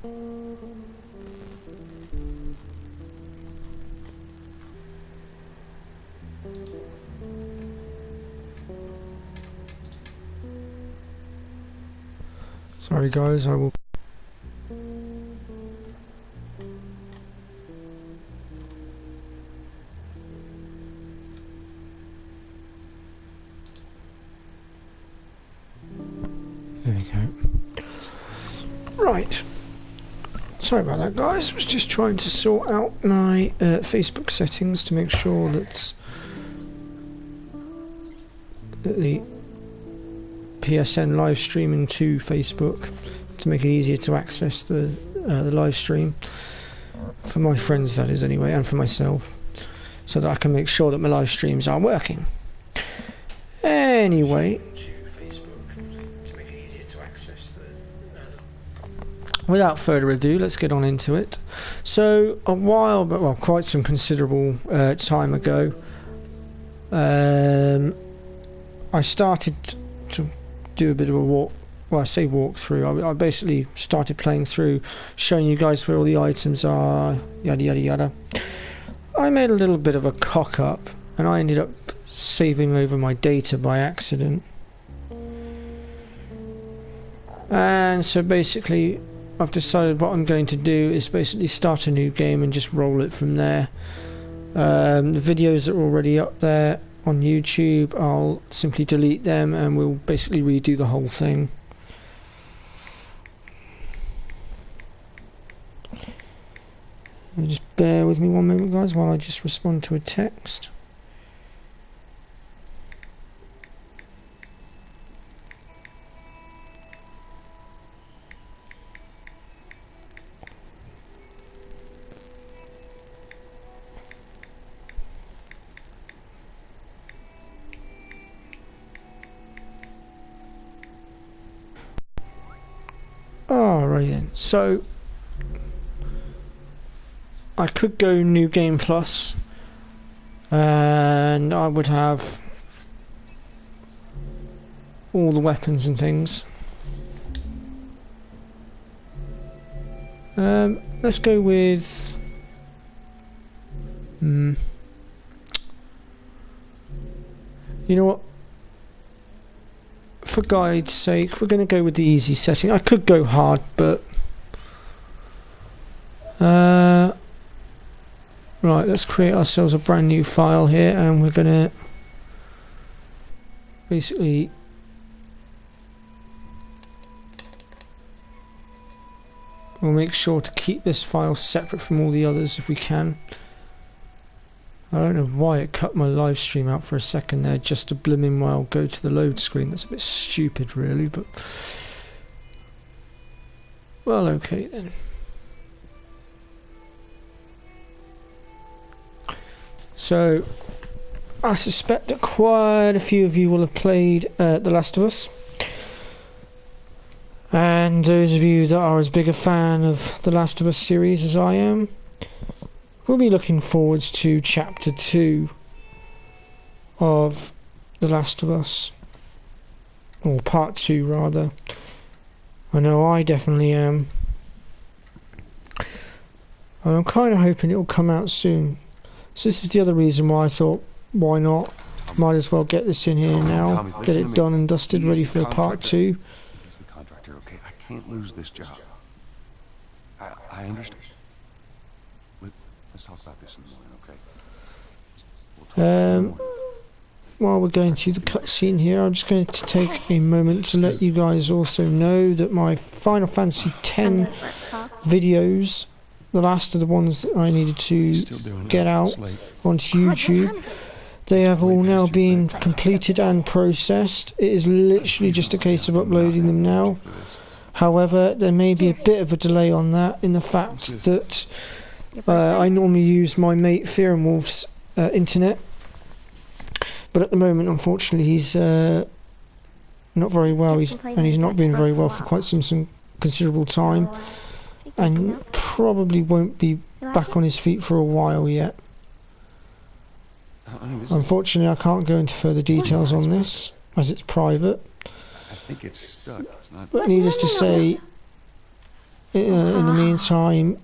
Sorry guys, I will... There we go. Right. Sorry about that guys, I was just trying to sort out my Facebook settings to make sure that the PSN live streaming to Facebook, to make it easier to access the live stream for my friends, that is, anyway, and for myself, so that I can make sure that my live streams are working. Anyway, without further ado, let's get on into it. So a while, but well, quite some considerable time ago, I started to do a bit of a walk. Well, I say walk through. I basically started playing through, showing you guys where all the items are, yada yada yada. I made a little bit of a cock up, and I ended up saving over my data by accident. And so basically, I've decided what I'm going to do is basically start a new game and just roll it from there. The videos that are already up there on YouTube, I'll simply delete them and we'll basically redo the whole thing. Just bear with me one moment guys while I just respond to a text. Alright then, so I could go New Game Plus and I would have all the weapons and things. Let's go with you know what, for guide's sake, we're going to go with the easy setting. I could go hard, but right, let's create ourselves a brand new file here, and we're going to basically we'll make sure to keep this file separate from all the others if we can. I don't know why it cut my live stream out for a second there, just to blimmin' well go to the load screen. That's a bit stupid really, but well, okay then. So I suspect that quite a few of you will have played The Last of Us, and those of you that are as big a fan of The Last of Us series as I am, we'll be looking forwards to Chapter 2 of The Last of Us, or Part 2 rather. I know I definitely am. I'm kind of hoping it'll come out soon. So this is the other reason why I thought, why not? Might as well get this in here now, get it done and dusted, ready for Part 2. He's the contractor, okay? I can't lose this job. I understand. Let's talk about this in the morning, okay? While we're going through the cutscene here, I'm just going to take a moment to let you guys also know that my Final Fantasy X videos, the last of the ones that I needed to get out onto YouTube, they have all now been completed and processed. It is literally just a case of uploading them now. However, there may be a bit of a delay on that, in the fact that I normally use my mate Fear and Wolf's internet, but at the moment unfortunately he's not very well, he's not been very well for quite some considerable time, and probably won't be back on his feet for a while yet. Unfortunately I can't go into further details on this as it's private, I think it's stuck. It's not. but needless to say, in the meantime,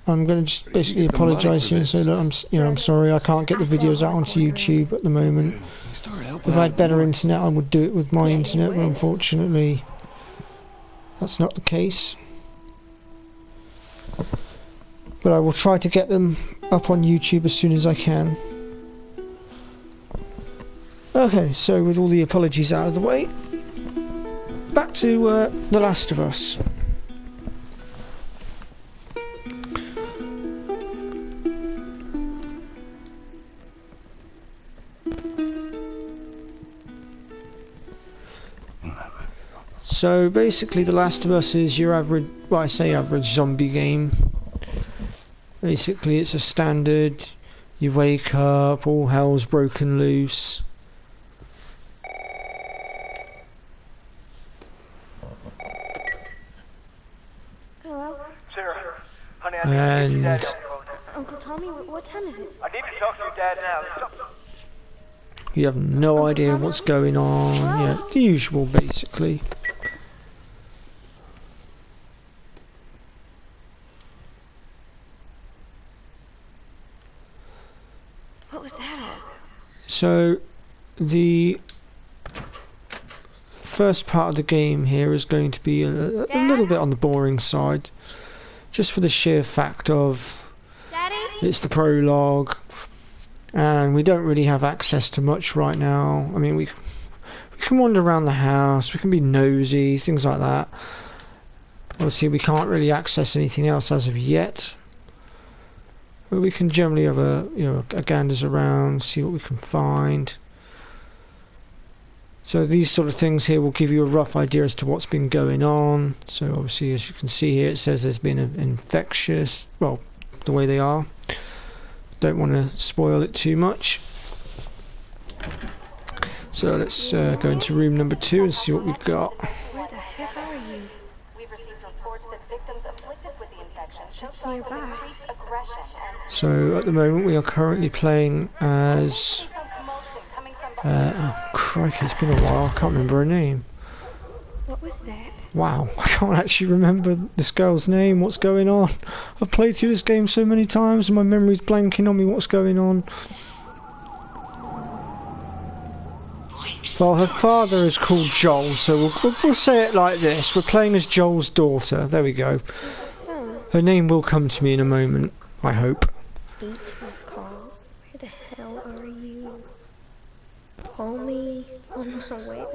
I'm going to just basically apologise here and say, look, I'm sorry, I can't get the videos out onto YouTube at the moment. If I had better internet, I would do it with my internet, but unfortunately, that's not the case. But I will try to get them up on YouTube as soon as I can. Okay, so with all the apologies out of the way, back to The Last of Us. So basically, The Last of Us is your average, well, I say average zombie game. Basically, it's a standard, you wake up, all hell's broken loose. Hello? Sarah, honey, I And need to get your dad on the phone. Uncle Tommy, what time is it? I need to talk to your dad now. you have no idea what's going on. Yeah, the usual, basically. What was that all? So, the first part of the game here is going to be a little bit on the boring side, just for the sheer fact of Daddy? it's the prologue, and we don't really have access to much right now. I mean, we can wander around the house, we can be nosy, things like that. Obviously, we can't really access anything else as of yet. But we can generally have a ganders around, see what we can find. So these sort of things here will give you a rough idea as to what's been going on. So obviously, as you can see here, it says there's been an infectious, well, the way they are. Don't want to spoil it too much. So let's go into room number 2 and see what we've got. Where the heck are you? We've received reports that victims afflicted with the infection show It's signs of nearby. increased aggression and So at the moment we are currently playing as some commotion coming from behind. oh crikey, it's been a while, I can't remember her name. What was that? Wow, I can't actually remember this girl's name. What's going on? I've played through this game so many times and my memory's blanking on me. What's going on? Well, her father is called Joel, so we'll say it like this. We're playing as Joel's daughter. There we go. Her name will come to me in a moment, I hope. 8 missed calls. Where the hell are you? Call me on my way.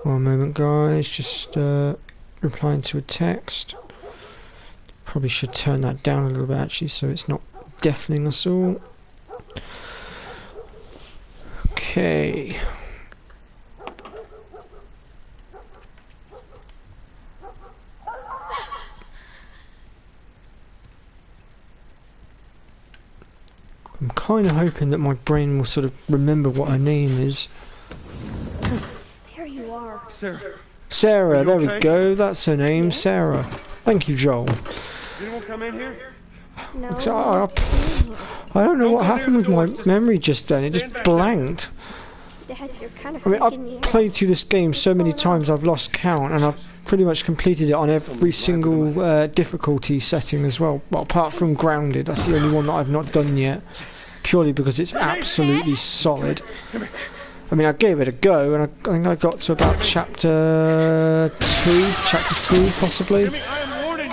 One moment, guys. Just replying to a text. Probably should turn that down a little bit, actually, so it's not deafening us all. Okay. I'm kind of hoping that my brain will sort of remember what her name is. There you are. Sarah, there we okay? go. That's her name, Sarah. Thank you, Joel. Did anyone come in here? No. So I don't know what happened with my memory just then. It just blanked. Dad, you're kind of I mean, freaking me I've out. played through this game so many times I've lost count, and I've pretty much completed it on every single difficulty setting as well. Well, apart from Grounded, that's the only one that I've not done yet, purely because it's absolutely solid. I mean, I gave it a go, and I think I got to about chapter 3 possibly. I am warning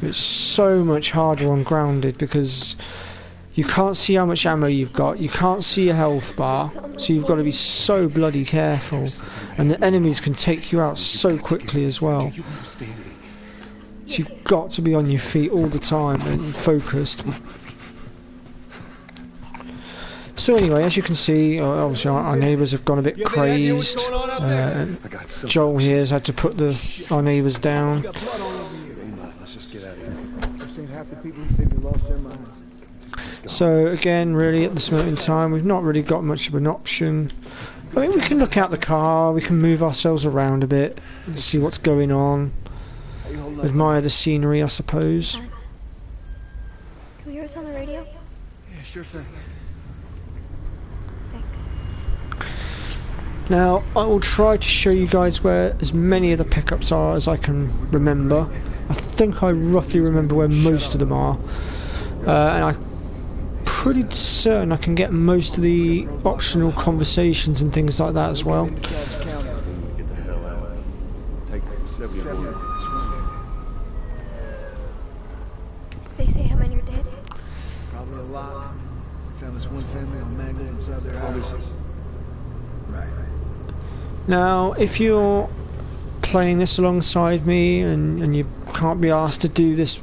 you. It's so much harder on Grounded because you can't see how much ammo you've got, you can't see your health bar, so you've got to be so bloody careful, and the enemies can take you out so quickly as well. You understand me? So you've got to be on your feet all the time and focused. So anyway, as you can see, obviously our neighbours have gone a bit crazed. I got something. Joel here has had to put our neighbours down. Let's just get out of here. I've seen half the people who seem to lost their minds. So again, really at this moment in time, we've not really got much of an option. I mean, we can look out the car, we can move ourselves around a bit, and see what's going on, admire the scenery, I suppose. Fine. Hey, hold up. Don't do anything. Just stand happy people seem to lost their minds. There you are. Come on over here. What was that? Hey, man, let's just get out of here. Can we hear us on the radio? Yeah, sure thing. Thanks. Now, I will try to show you guys where as many of the pickups are as I can remember. I think I roughly remember where most of them are. And I'm pretty certain I can get most of the optional conversations and things like that as well. Get the hell out. Take 71. Did they say how many are dead? Probably a lot. Found this one family on mangled inside their house. Right. Now, if you're playing this alongside me and you can't be asked to do this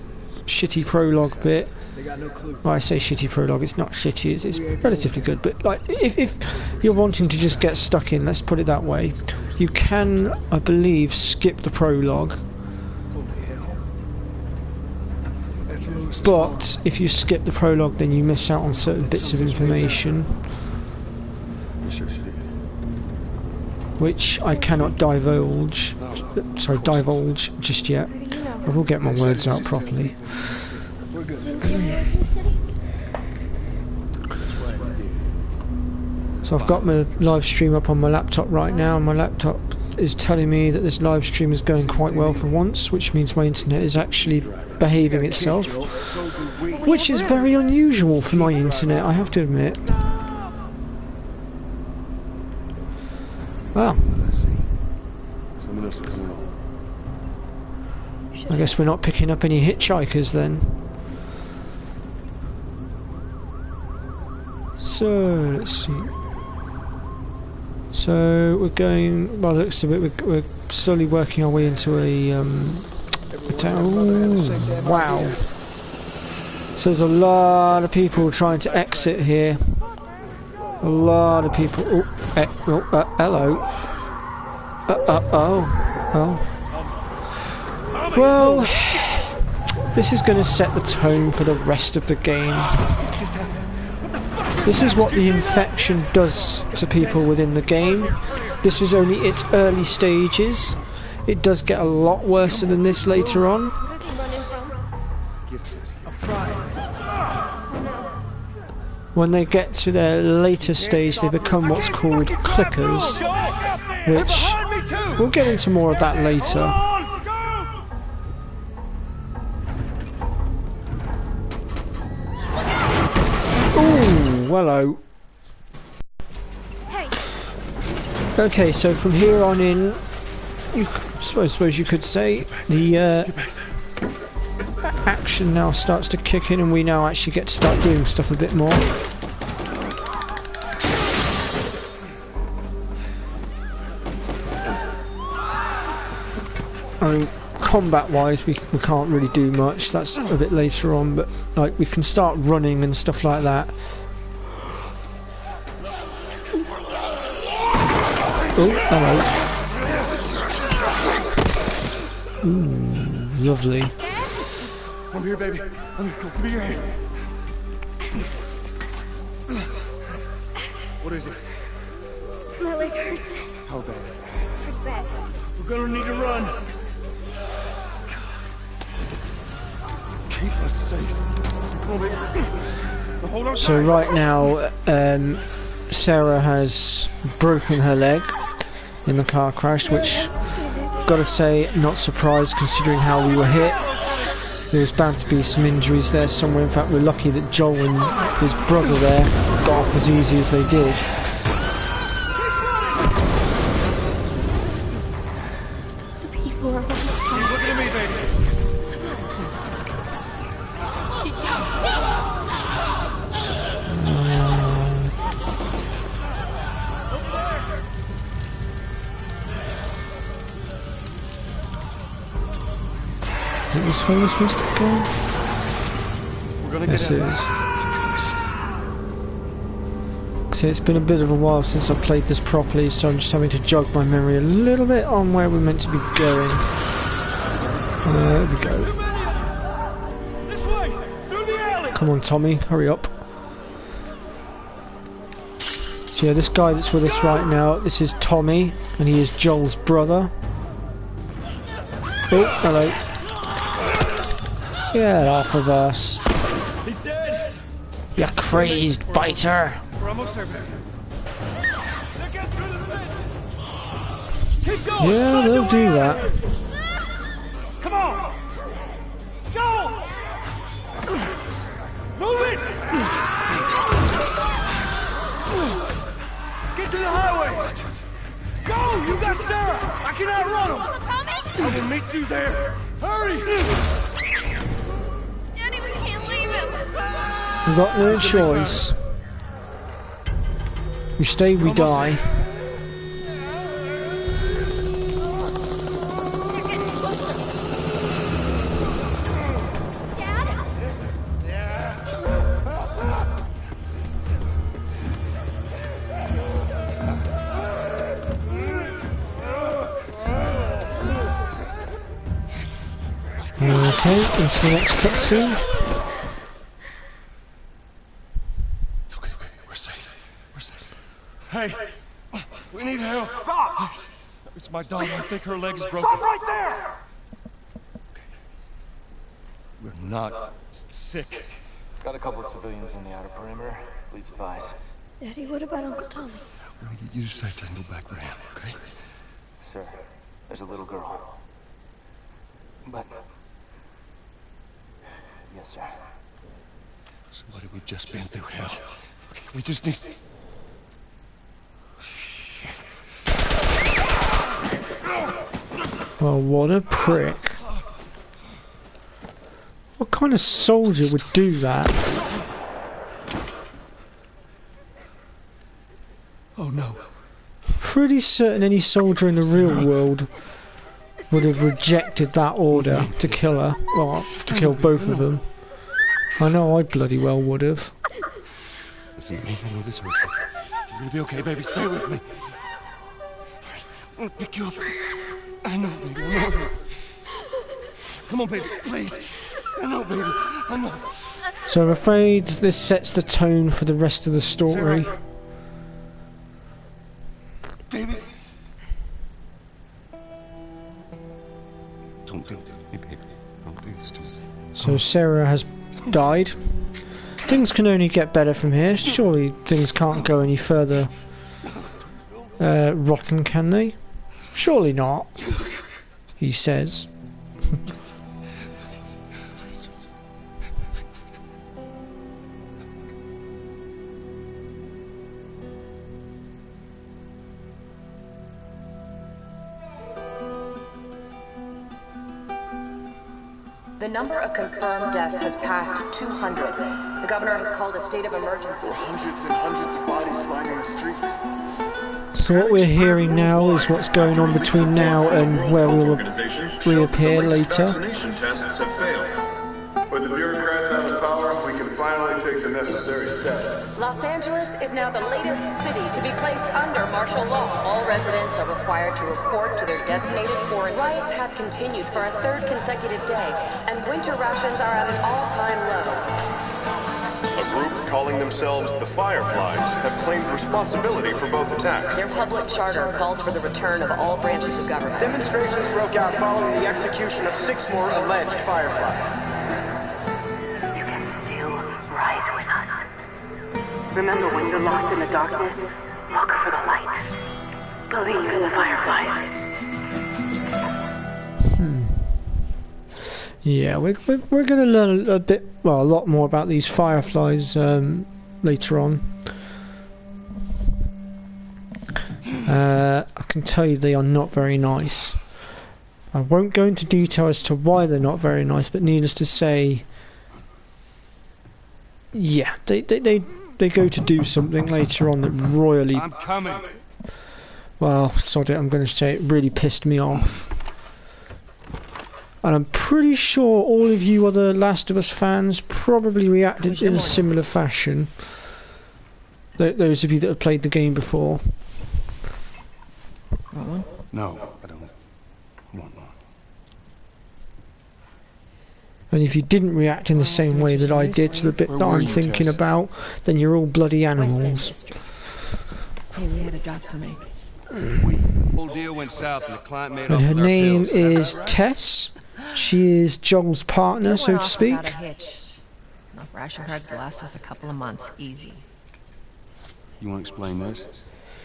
shitty prologue bit, They got no clue. well, I say shitty prologue, it's not shitty, it's relatively good, but like if you're wanting to just get stuck in, let's put it that way, you can, I believe, skip the prologue. Holy hell. That's Lewis's But farm. if you skip the prologue, then you miss out on certain bits of information, Sure she did. which I cannot divulge just yet. How do you know? I will get my words out properly. We're good. Didn't you work in the city? That's right, we did. So I've got my live stream up on my laptop right now, and my laptop is telling me that this live stream is going quite well for once, which means my internet is actually behaving itself, which is very unusual for my internet, I have to admit. Well, I see. Someone else is coming on. I guess we're not picking up any hitchhikers then. So, let's see. So, we're going, by the looks of it, we're slowly working our way into a town. Ooh, wow. So there's a lot of people trying to exit here. A lot of people. Hello. Oh. Well, this is going to set the tone for the rest of the game. This is what the infection does to people within the game. This is only its early stages. It does get a lot worse than this later on. What are they running from? I'm trying. When they get to their later stage, they become what's called clickers, which we'll get into more of that later. Ooh, hello. Okay, so from here on in, I suppose you could say the action now starts to kick in, and we now actually get to start doing stuff a bit more. I mean, combat-wise, we can't really do much. That's a bit later on, but like we can start running and stuff like that. Oh, hello. Ooh, lovely. Come here, baby. Come here. What is it? My leg hurts. How bad? Pretty bad. We're gonna need to run. Keep us safe. Come on, baby. Now hold on. So right now, Sarah has broken her leg in the car crash, which, gotta say, not surprised considering how we were hit. There was bound to be some injuries there somewhere. In fact, we're lucky that Joel and his brother there got off as easy as they did. So people are Look at me, baby. Is it this way we're supposed to go? We're gonna get Yes, out it of is. this. I promise. See, it's been a bit of a while since I played this properly, so I'm just having to jog my memory a little bit on where we're meant to be going. There we go. This way, through the alley. Come on, Tommy, hurry up. So yeah, this guy that's with us right now, this is Tommy, and he is Joel's brother. Oh, hello. Get off of us. He's dead. You crazed biter. We're almost there, baby. They're getting through the fence. Keep going. Yeah, they'll do that. Come on. Go. Move it. Get to the highway. Go. You got Sarah. I can outrun him. Uncle Tommy? I will meet you there. Hurry. Daddy, we can't leave him. We've got no choice. We stay, we die. They're getting closer. Dad? Okay, into the next cutscene. It's okay, baby. We're safe. We're safe. Hey, we need help. Stop! It's my daughter. I think her leg's broken. Stop right there! We're not sick. Got a couple of civilians in the outer perimeter. Please advise. Daddy, what about Uncle Tommy? We're gonna get you to safety and go back for him, okay? Sir, there's a little girl. But... Yes, sir. Somebody, we've just been through hell. Okay, we just need... Shit. Oh, what a prick. What kind of soldier would do that? Oh, no. Pretty certain any soldier in the real world would have rejected that order to kill her. Well, to kill both of them. I know I bloody well would have. Listen to me. I know this hurts. You're gonna be okay, baby. Stay with me. I'm gonna pick you up. I know, baby. I know this. Come on, baby. Please. I know, baby. I know. So I'm afraid this sets the tone for the rest of the story. Sarah. Baby. Don't do this to me, baby. Don't do this to me. So Sarah has died. Things can only get better from here. Surely things can't go any further rotten, can they? Surely not, he says. The number of confirmed deaths has passed 200. The governor has called a state of emergency. Hundreds and hundreds of bodies lining the streets. So what we're hearing now is what's going on between now and where we will reappear later. Vaccination tests have failed. With the bureaucrats out of power, we can finally take the necessary steps. Los Angeles is now the latest city to be placed under martial law. All residents are required to report to their designated quarantine. Riots have continued for a third consecutive day, and winter rations are at an all-time low. A group calling themselves the Fireflies have claimed responsibility for both attacks. Their public charter calls for the return of all branches of government. Demonstrations broke out following the execution of 6 more alleged Fireflies. You can still rise with us. Remember, when you're lost in the darkness, look for the light. Believe in the Fireflies. Yeah, we're going to learn a bit, well, a lot more about these Fireflies later on. I can tell you they are not very nice. I won't go into detail as to why they're not very nice, but needless to say, yeah, they go to do something later on that royally... I'm coming. Well, sod it, I'm going to say it really pissed me off. And I'm pretty sure all of you other Last of Us fans probably reacted in a similar fashion. Those of you that have played the game before. No, I don't want one. And if you didn't react in the same way that I did to the bit that I'm thinking about, then you're all bloody animals. Hey, we had a drop to make. Whole deal went south and the client made And off her with our name pills. is Tess. She is Joel's partner, so to speak. Enough ration cards to last us a couple of months, easy. You want to explain this?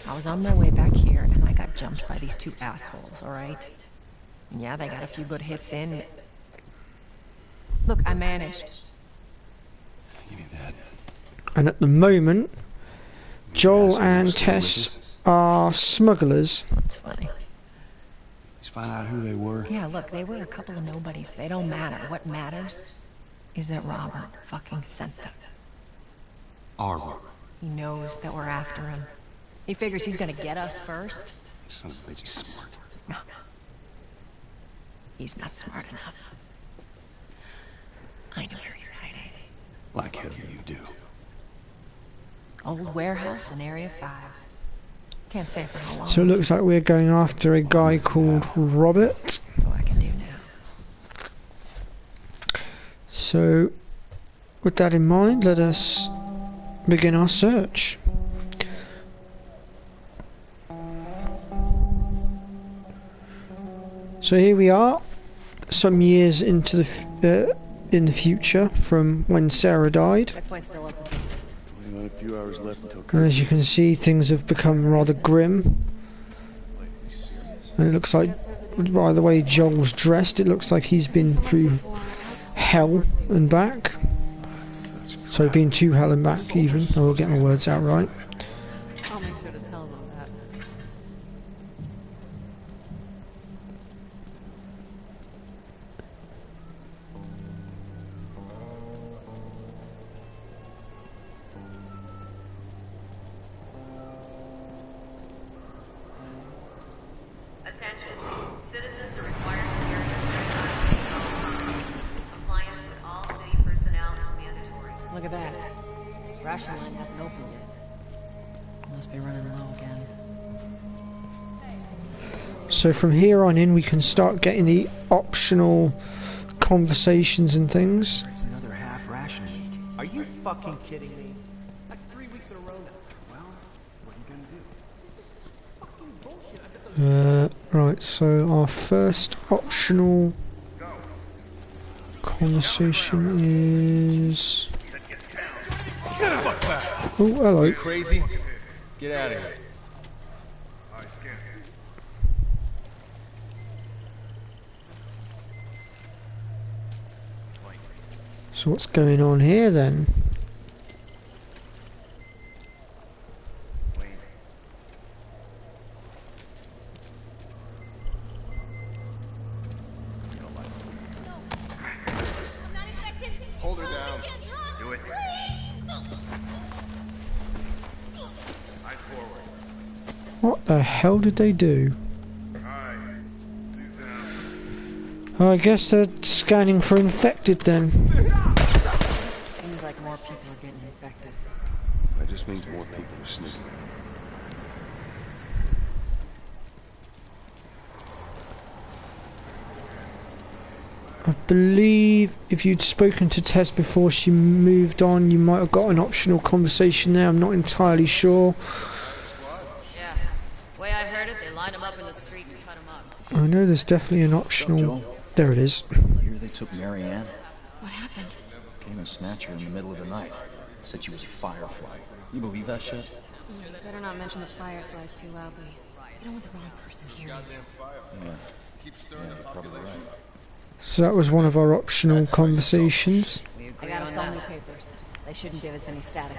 I was on my way back here, and I got jumped by these two assholes, alright? And yeah, they got a few good hits in. Look, I managed. Give me that. And at the moment, Joel Assholes and still Tess with are smugglers. That's funny. Let's find out who they were. Yeah, look, they were a couple of nobodies. They don't matter. What matters is that Robert fucking sent them. Our Robert. He knows that we're after him. He figures he's gonna get us first. Son of a bitch, he's smart. No. He's not smart enough. I know where he's hiding. Like hell you do. Old warehouse in Area 5. Can't say for how long. So it looks like we're going after a guy called Robert. What I can do now. So, with that in mind, let us begin our search. So here we are, some years into the in the future from when Sarah died. My flight's still open. Only got a few hours left until And as you can see, things have become rather grim. And it looks like, by the way Joel's dressed, it looks like he's been through hell and back. So been to hell and back even. I will get my words out right. I'll make sure to tell them that. Attention. Citizens are required to carry their compliance with all city personnel is mandatory. Look at that. Ration line hasn't opened yet. Must be running low again. So from here on in we can start getting the optional conversations and things. It's another half ration week. Are you fucking kidding me? That's 3 weeks in a row now. Well, what are you gonna do? This is fucking bullshit. Right, so our first optional conversation is... Oh, hello. Crazy? Get out of here. So what's going on here then? Hold her down. Do it. Eyes forward. What the hell did they do? I guess they're scanning for infected then. Seems like more people are getting infected. That just means more people are sneaking. I believe if you'd spoken to Tess before she moved on, you might have got an optional conversation there. I'm not entirely sure. Yeah. Way I heard it, they lined him up in the street and cut him up. I know there's definitely an optional... There it is. Here they took Marianne. What happened? Came and snatched her in the middle of the night. Said she was a firefly. You believe that shit? Better not mention the fireflies too loudly. You don't want the wrong person hearing. Yeah. Yeah, you're probably right. So that was one of our optional conversations. I got us all new papers. They shouldn't give us any static.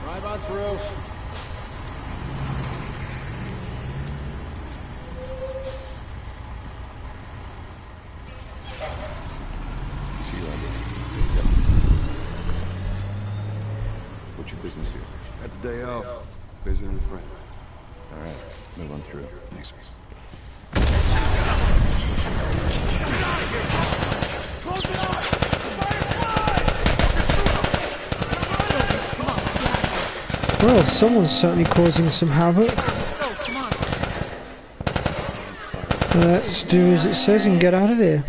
Drive on through. What's your business here? Got the day off. Visiting a friend. All right, move on through. Thanks. Well, someone's certainly causing some havoc. Let's do as it says and get out of here.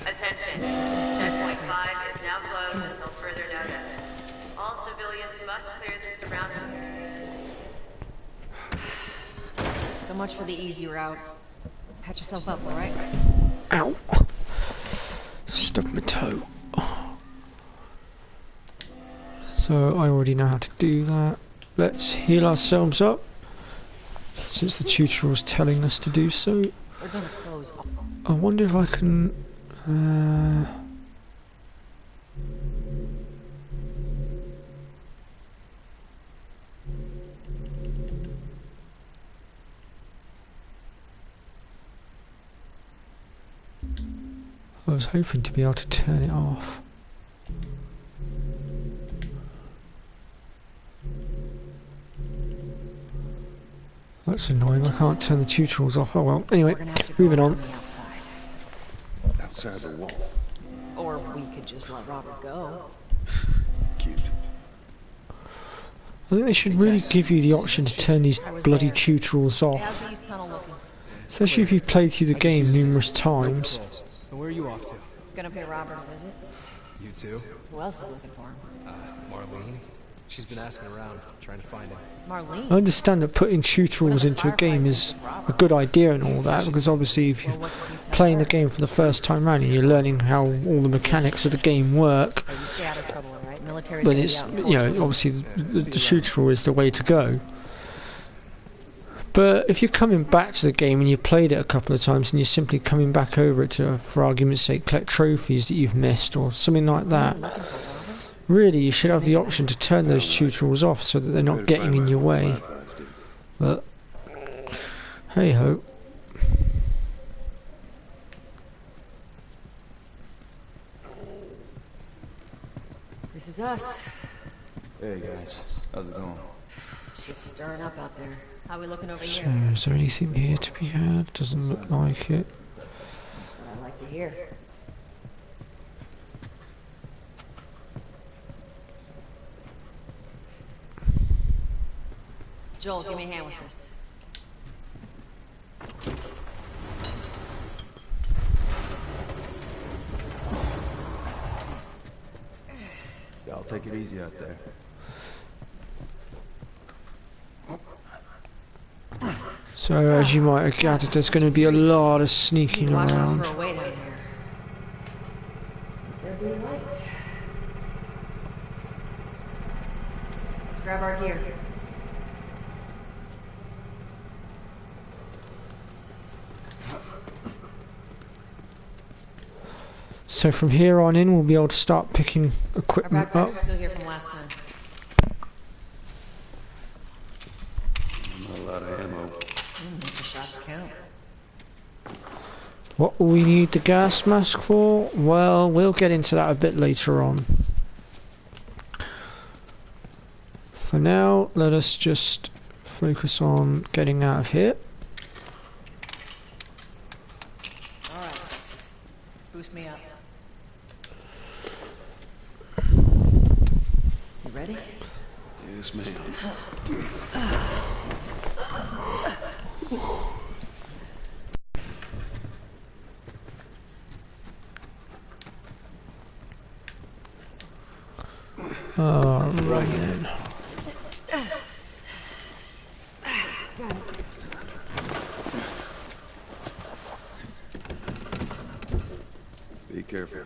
Attention. Checkpoint 5 is now closed until further notice. All civilians must clear the surrounding area. So much for the easy route. Patch yourself up, alright? Ow! Stuck my toe. So I already know how to do that. Let's heal ourselves up, since the tutorial is telling us to do so. We're gonna close. I wonder if I can... I was hoping to be able to turn it off. That's annoying, I can't turn the tutorials off. Oh well, anyway, moving on. Outside the wall. Or we could just let Robert go. Cute. I think they should really give you the option to turn these bloody tutorials off. How's the east tunnel looking? Especially if you've played through the game numerous times. And where are you off to? Gonna pay Robert a visit? You too? Who else is looking for him? Marlene. She's been asking around, trying to find him. Marlene? I understand that putting tutorials into a game is a good idea and all that, because obviously if you're playing the game for the first time round and you're learning how all the mechanics of the game work, You stay out of trouble, alright? Military's then gonna it's, be out in you force. know, obviously the tutorial is the way to go. But if you're coming back to the game and you've played it a couple of times and you're simply coming back over it to, for argument's sake, collect trophies that you've missed or something like that, really you should have the option to turn those tutorials off so that they're not getting in your way. But hey ho. This is us. Hey guys, how's it going? Shit's stirring up out there. How we looking over So, here? is there anything here to be had? Doesn't look like it. I like to hear. Joel, give me a hand with this. Y'all take it easy out there. So as you might have gathered, there's going to be a lot of sneaking Watch out around. for a way down here. There'll be a light. Let's grab our gear. So from here on in, we'll be able to start picking Our equipment backpacks up. are still here from last time. Not a lot of ammo. Make the shots count. What will we need the gas mask for? Well, we'll get into that a bit later on. For now, let us just focus on getting out of here. Alright. Boost me up. You ready? Yes, ma'am. Right then. Be careful.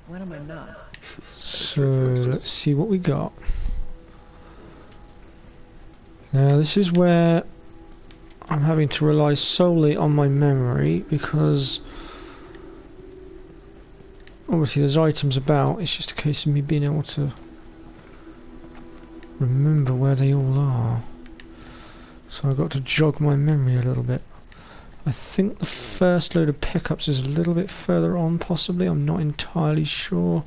When am I not? So let's see what we got. Now this is where I'm having to rely solely on my memory, because obviously there's items about, it's just a case of me being able to remember where they all are. So I've got to jog my memory a little bit. I think the first load of pickups is a little bit further on, possibly. I'm not entirely sure.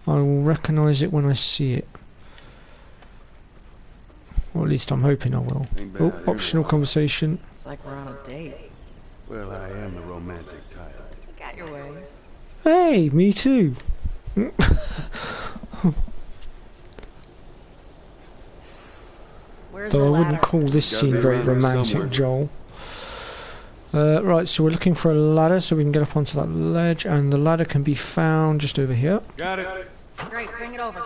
I will recognise it when I see it. Or at least I'm hoping I will. Oh, optional conversation. It's like we're on a date. Well, I am the romantic type. You got your ways. Hey, me too. Where's Though the I ladder? wouldn't call this Gotta scene be very around here romantic, somewhere. Joel. Right, so we're looking for a ladder so we can get up onto that ledge, and the ladder can be found just over here. Got it. Great, bring it over.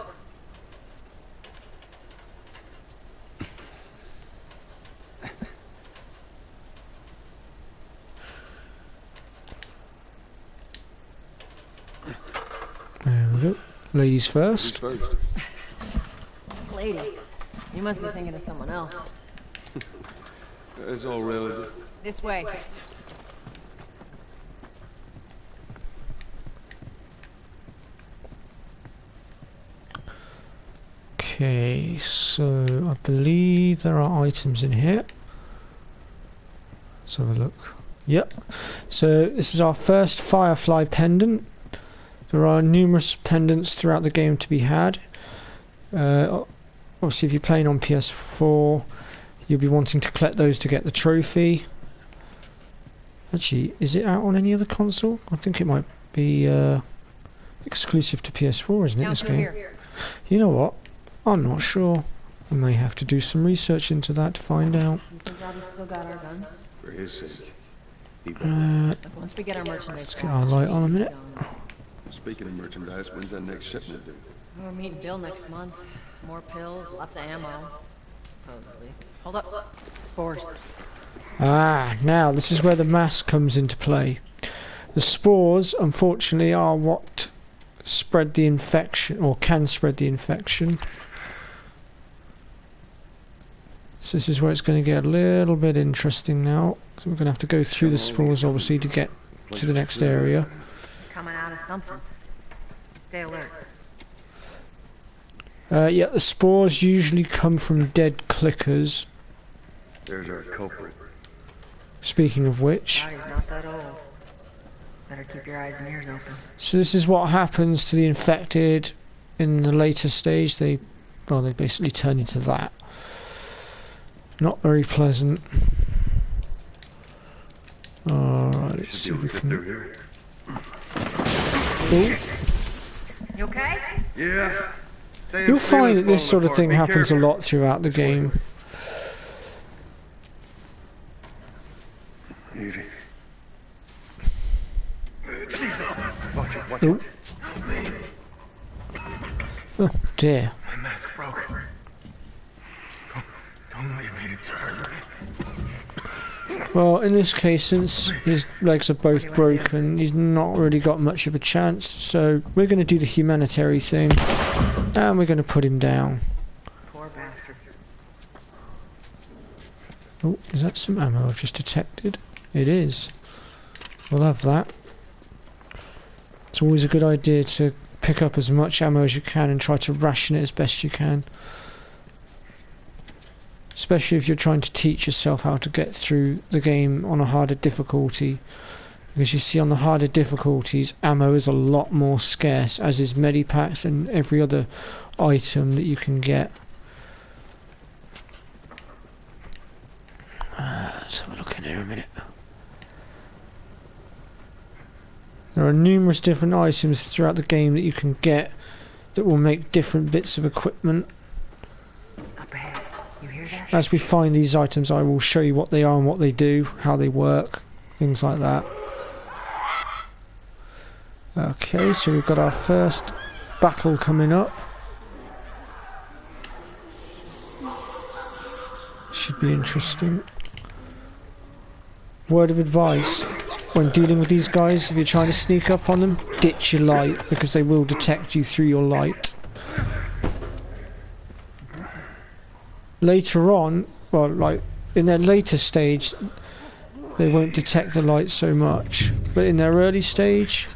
we go. Ladies first. Lady, you must be thinking of someone else. It's all relative. This way. Okay, so I believe there are items in here. Let's have a look. Yep. So this is our first Firefly pendant. There are numerous pendants throughout the game to be had. Obviously, if you're playing on PS4, you'll be wanting to collect those to get the trophy. Actually, is it out on any other console? I think it might be exclusive to PS4, isn't it, this game? You know what? I'm not sure. I may have to do some research into that to find out. You think Robbie still got our guns? For his sake. Once we get our merchandise, let's get our light on a minute. Speaking of merchandise, when's that next shipment due? We're meeting Bill next month. More pills, lots of ammo. Supposedly. Hold up. Spores. Ah, now this is where the mask comes into play. The spores, unfortunately, are what spread the infection, or can spread the infection. So this is where it's going to get a little bit interesting now. So we're going to have to go through the spores, obviously, to get to the next area. Coming out of something. Stay alert. Yeah, the spores usually come from dead clickers. There's our culprit. Speaking of which, Body's not that old. Better keep your eyes and ears open. so this is what happens to the infected in the later stage. They basically turn into that. Not very pleasant. Alright, let's see if we can... You okay? Yeah. You'll find that this sort of thing happens a lot throughout the game. Easy. Oh. Oh dear. My mask broke. Don't leave me to turn. Well, in this case, since his legs are both broken, he's not really got much of a chance, so we're going to do the humanitarian thing, and we're going to put him down. Poor bastard. Oh, is that some ammo I've just detected? It is. We'll have that. It's always a good idea to pick up as much ammo as you can and try to ration it as best you can. Especially if you're trying to teach yourself how to get through the game on a harder difficulty. Because you see, on the harder difficulties, ammo is a lot more scarce, as is medipacks and every other item that you can get. Let's have a look in here a minute. There are numerous different items throughout the game that you can get that will make different bits of equipment. As we find these items, I will show you what they are and what they do, how they work, things like that. Okay, so we've got our first battle coming up. Should be interesting. Word of advice: when dealing with these guys, if you're trying to sneak up on them, ditch your light, because they will detect you through your light. Later on, well, like in their later stage, they won't detect the light so much, but in their early stage,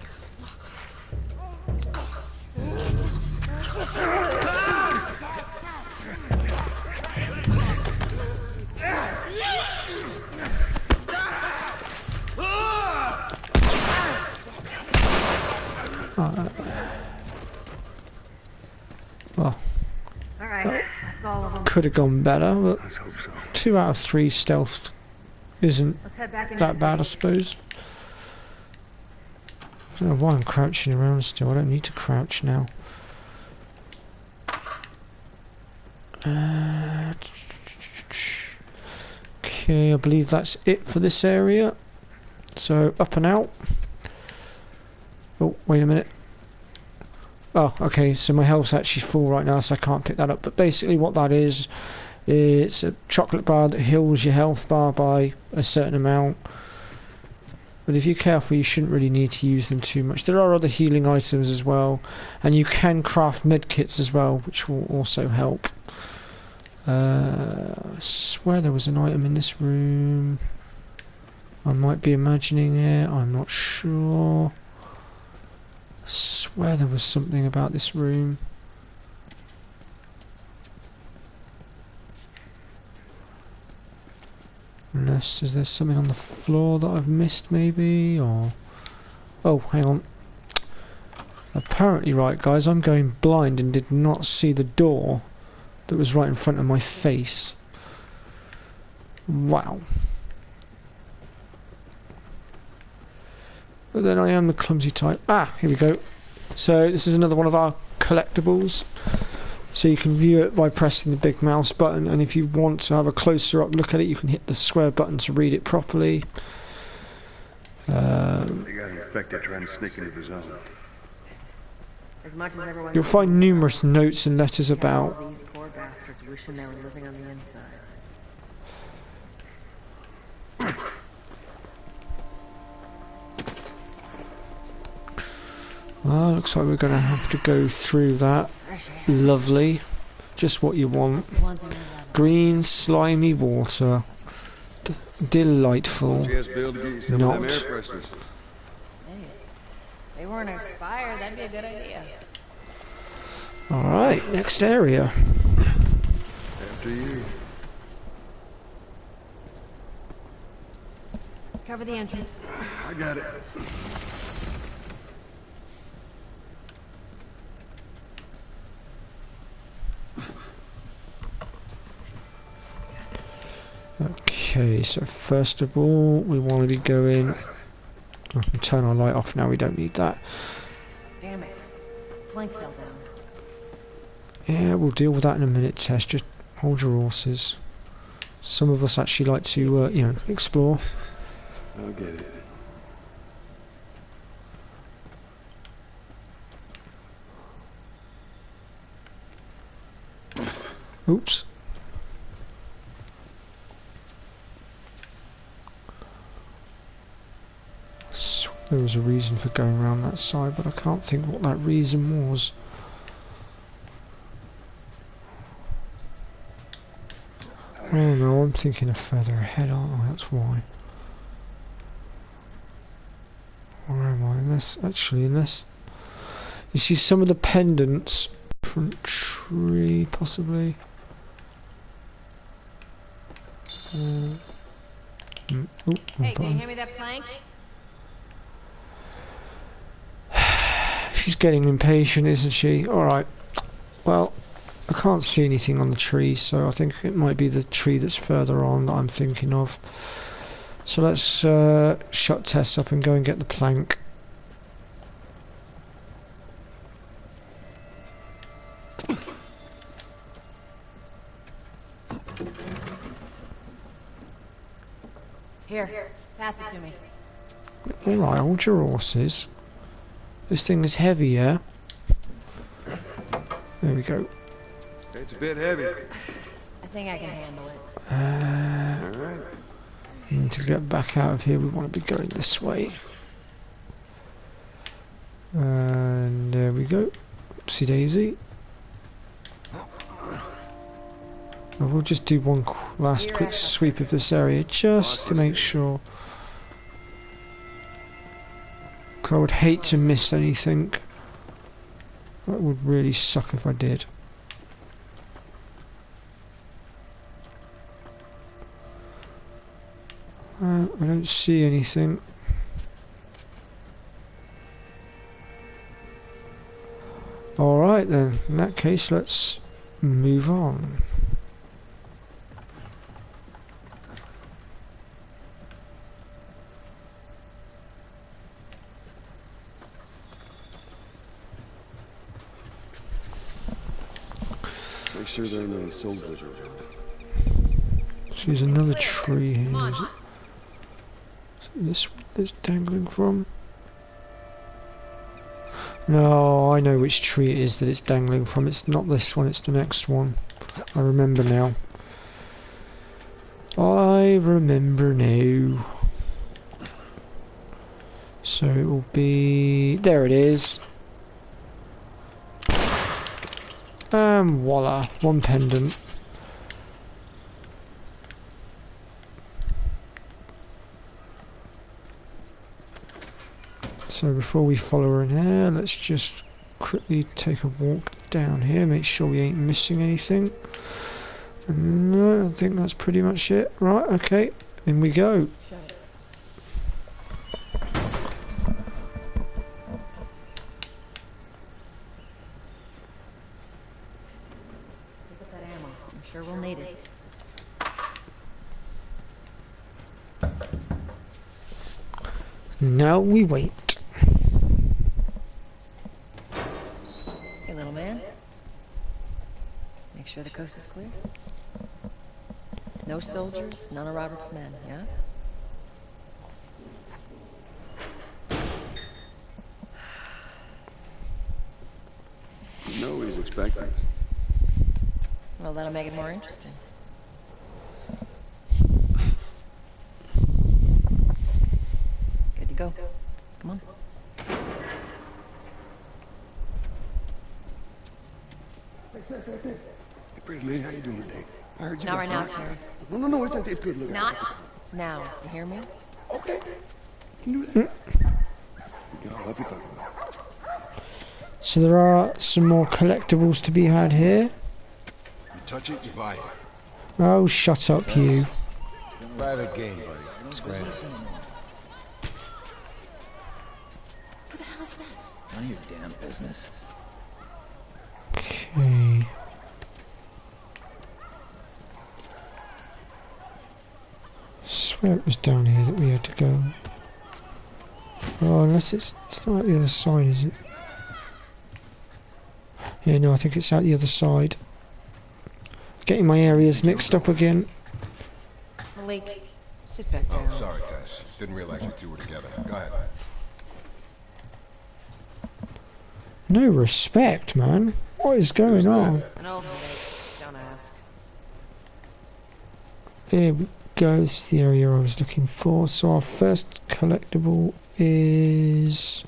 well, could have gone better, but 2 out of 3 stealth isn't that bad, I suppose. I don't know why I'm crouching around still. I don't need to crouch now. Okay, I believe that's it for this area. So up and out. Oh, wait a minute. Oh, okay, so my health's actually full right now, so I can't pick that up. But basically what that is, it's a chocolate bar that heals your health bar by a certain amount. but if you're careful you shouldn't really need to use them too much. There are other healing items as well, and you can craft medkits as well, which will also help. I swear there was an item in this room. I might be imagining it, I'm not sure. I swear there was something about this room. Unless, is there something on the floor that I've missed maybe, or... Oh, hang on. Apparently, right guys, I'm going blind and did not see the door that was right in front of my face. Wow. But then I am the clumsy type. Ah, here we go. So this is another one of our collectibles. So you can view it by pressing the big mouse button, and if you want to have a closer up look at it, you can hit the square button to read it properly. They got infected trying to sneak into the zone. As much as everyone You'll find numerous notes and letters about. these poor bastards wishing they were living on the inside. Well, looks like we're going to have to go through that. Lovely. Just what you want. Green, slimy water. Delightful. Not. Hey, they weren't expired, that'd be a good idea. Alright, next area. After you. Cover the entrance. I got it. Okay, so first of all, we want to be going... I can turn our light off now, we don't need that. Damn it. Plank fell down. Yeah, we'll deal with that in a minute, Tess. Just hold your horses. Some of us actually like to, you know, explore. I'll get it. Oops. There was a reason for going around that side, but I can't think what that reason was. Oh no, I'm thinking of further ahead, aren't I? That's why. Where am I? Unless... You see some of the pendants... Different tree, possibly. Hey, can you hand me that plank? She's getting impatient, isn't she? Alright. Well, I can't see anything on the tree, so I think it might be the tree that's further on that I'm thinking of. So let's shut Tess up and go and get the plank. Here, pass it to me. Alright, hold your horses. This thing is heavy, yeah? There we go. It's a bit heavy. I think I can handle it. Alright. And to get back out of here, we want to be going this way. And there we go. Oopsie daisy. And we'll just do one last quick sweep of this area just to make sure. Because I would hate to miss anything. That would really suck if I did. I don't see anything. Alright then, in that case let's move on. Make sure there are no soldiers around. So there's another tree here, is it? This is dangling from? No, I know which tree it is that it's dangling from. It's not this one, it's the next one. I remember now. I remember now. So it will be... There it is. Voila, one pendant. So before we follow her in here, let's just quickly take a walk down here, make sure we ain't missing anything. No, I think that's pretty much it. Right, okay, in we go. I'm sure we'll need it. Now we wait. Hey, little man. Make sure the coast is clear. No soldiers, none of Robert's men, yeah? You know he's expecting us. Well, that'll make it more interesting. Good to go. Come on. Hey, pretty lady, how you doing today? I heard you Not got right now, some- Terrence. No, it's good looking. Not now. You hear me? Okay. You can do that. You got all up your talking about. So there are some more collectibles to be had here. You touch it, you buy it. Oh, shut up, you. Private game, buddy. Scram. What the hell is that? None of your damn business. Okay. Swear it was down here that we had to go. Oh, unless it's not at the other side, is it? Yeah, no, I think it's out the other side. Getting my areas mixed up again. Malik, sit back down. Oh, sorry, Tess. Didn't realize you two were together. Go ahead. No respect, man. What is going on? No, don't ask. Here we go. This is the area I was looking for. So our first collectible is...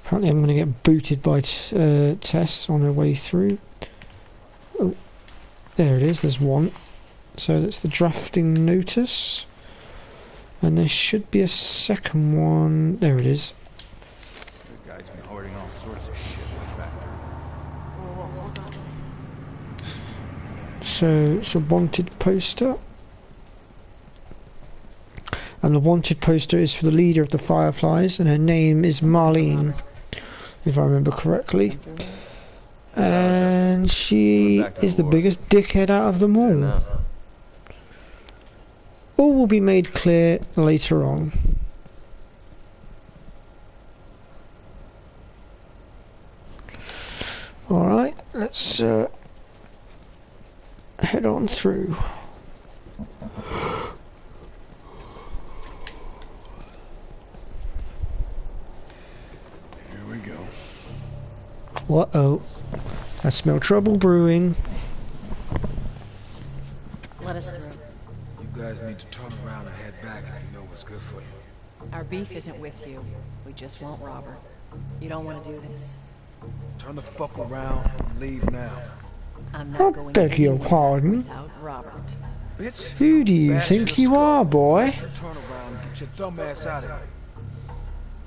Apparently I'm going to get booted by Tess on her way through. Oh, there it is. There's one. So that's the drafting notice. And there should be a second one. There it is. The guy's been hoarding all sorts of shit in the factory. So it's a wanted poster. And the wanted poster is for the leader of the Fireflies, and her name is Marlene, if I remember correctly. And she is the biggest dickhead out of them all. All will be made clear later on. Alright, let's head on through. Here we go. Uh-oh. I smell trouble brewing. Let us through. You guys need to turn around and head back if you know what's good for you. Our beef isn't with you. We just want Robert. You don't want to do this. Turn the fuck around and leave now. I'm I not going beg your anywhere pardon. without Robert. Bitch. Who do you Bash think in the you skull. are, boy? Turn around and get your dumb ass out of here.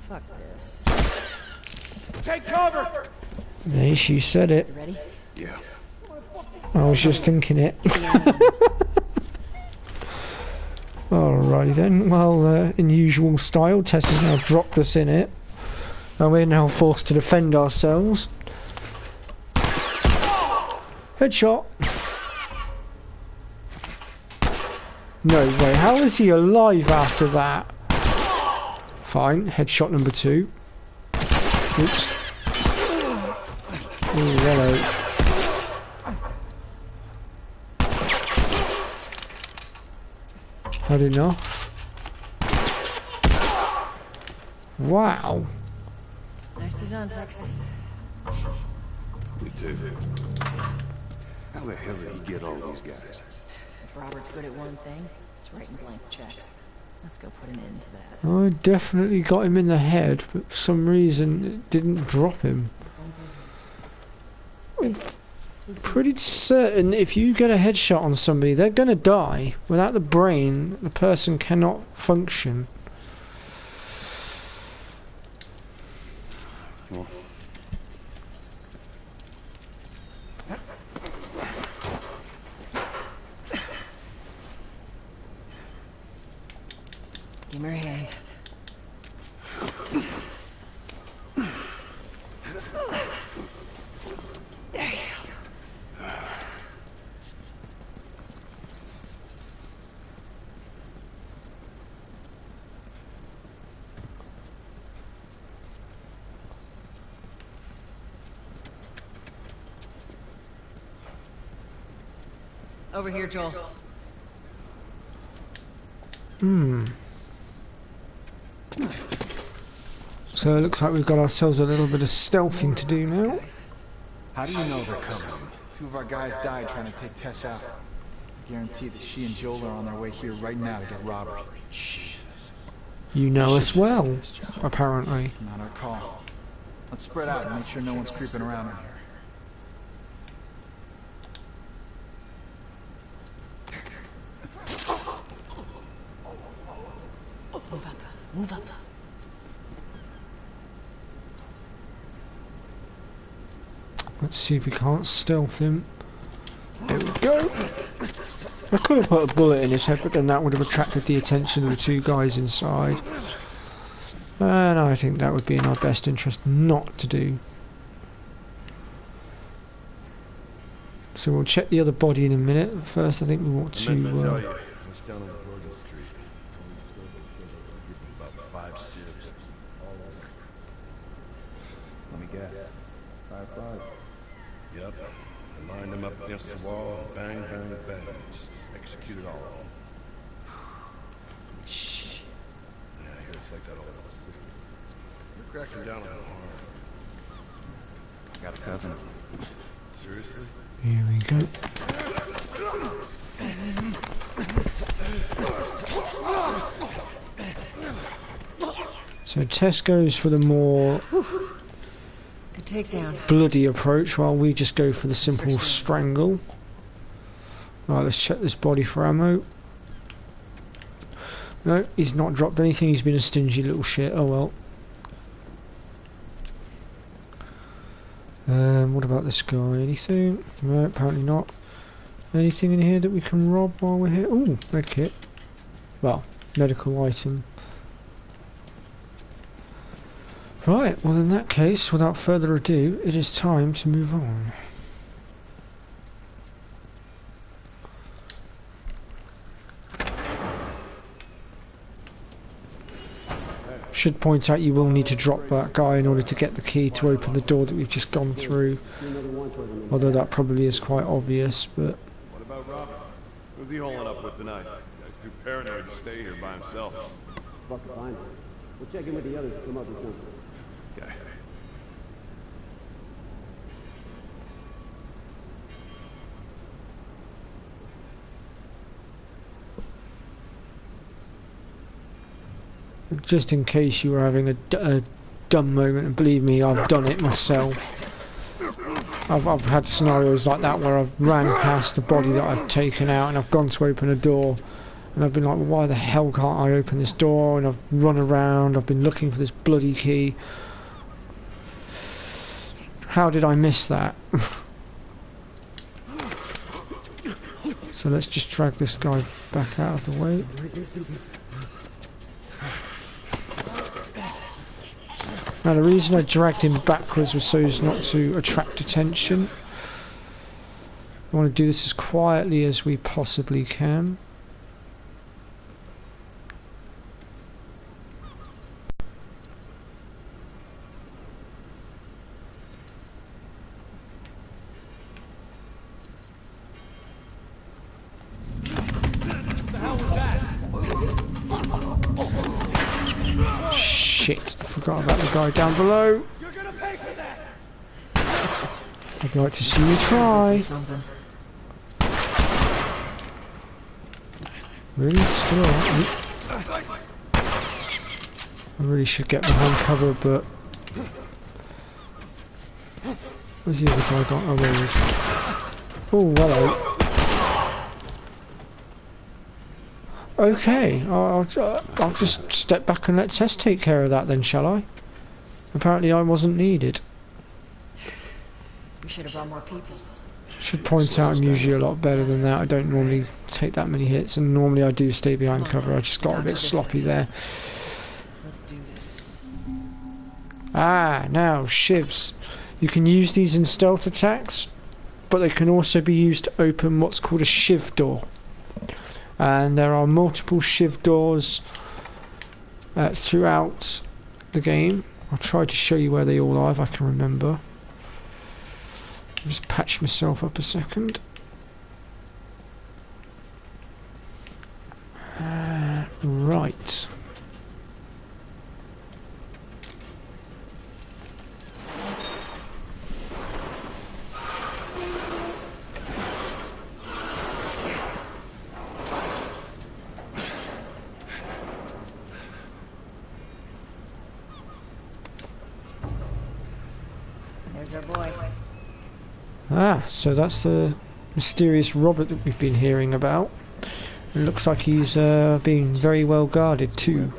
Fuck this. Take cover! Hey, she said it. You ready? Yeah. I was just thinking it. Alrighty then. Well, in usual style, Tess has now dropped us in it. And we're now forced to defend ourselves. Headshot. No way. How is he alive after that? Fine. Headshot number 2. Oops. Ooh, hello. Had enough. Wow. Nicely done, Texas. You too. How the hell did he get all these guys? If Robert's good at one thing, it's writing blank checks. Let's go put an end to that. I definitely got him in the head, but for some reason it didn't drop him. I'm pretty certain if you get a headshot on somebody, they're gonna die. Without the brain, the person cannot function. Give me your hand. There you go. Over here, Joel. So it looks like we've got ourselves a little bit of stealthing to do now. How do you know they're coming? Two of our guys died trying to take Tess out. I guarantee that she and Joel are on their way here right now to get Robert. Jesus. You know us well, apparently. Not our call. Let's spread out and make sure no one's creeping around in here. Move up. Move up. Let's see if we can't stealth him. There we go. I could have put a bullet in his head, but then that would have attracted the attention of the two guys inside. And I think that would be in our best interest not to do. So we'll check the other body in a minute. First, I think we want to. About 5 sieves. Let me guess. 5-5. Yep. I lined them up against the wall, and bang, bang, bang. Just executed all of them. Shit. Yeah, I hear it's like that all of us. You're cracking down on them hard. I got a cousin. Seriously? Here we go. So Tess goes for the more Good takedown. bloody approach, while we just go for the simple strangle. Right, let's check this body for ammo. No, he's not dropped anything. He's been a stingy little shit. Oh well. What about this guy? Anything? No, apparently not. Anything in here that we can rob while we're here? Ooh, medkit. Well, medical item. Right, well in that case, without further ado, it is time to move on. Should point out you will need to drop that guy in order to get the key to open the door that we've just gone through. Although that probably is quite obvious, but... What about Robert? Who's he holding up with tonight? Guy's too paranoid to stay here by himself. Fuck if I know. We'll check in with the others to come up with something. Okay. Just in case you were having a dumb moment, and believe me, I've done it myself. I've had scenarios like that where I've ran past the body that I've taken out and I've gone to open a door and I've been like, well, why the hell can't I open this door? And I've run around, I've been looking for this bloody key. How did I miss that? So let's just drag this guy back out of the way. Now the reason I dragged him backwards was so as not to attract attention. I want to do this as quietly as we possibly can. Shit, I forgot about the guy down below. You're gonna pay for that. I'd like to see you try. Really? Still on? I really should get behind cover, but... Where's the other guy gone? Oh, there he is. Oh, hello. Okay, I'll just step back and let Tess take care of that then, shall I? Apparently I wasn't needed. We should have brought more people. Should point out I'm usually a lot better than that. I don't normally take that many hits, and normally I do stay behind cover. I just got a bit sloppy there. Let's do this. Ah, now, shivs. You can use these in stealth attacks, but they can also be used to open what's called a shiv door. And there are multiple shiv doors throughout the game. I'll try to show you where they all are if I can remember. I'll just patch myself up a second. Right. There's our boy. Ah, so that's the mysterious Robert that we've been hearing about. It looks like he's being very well guarded too.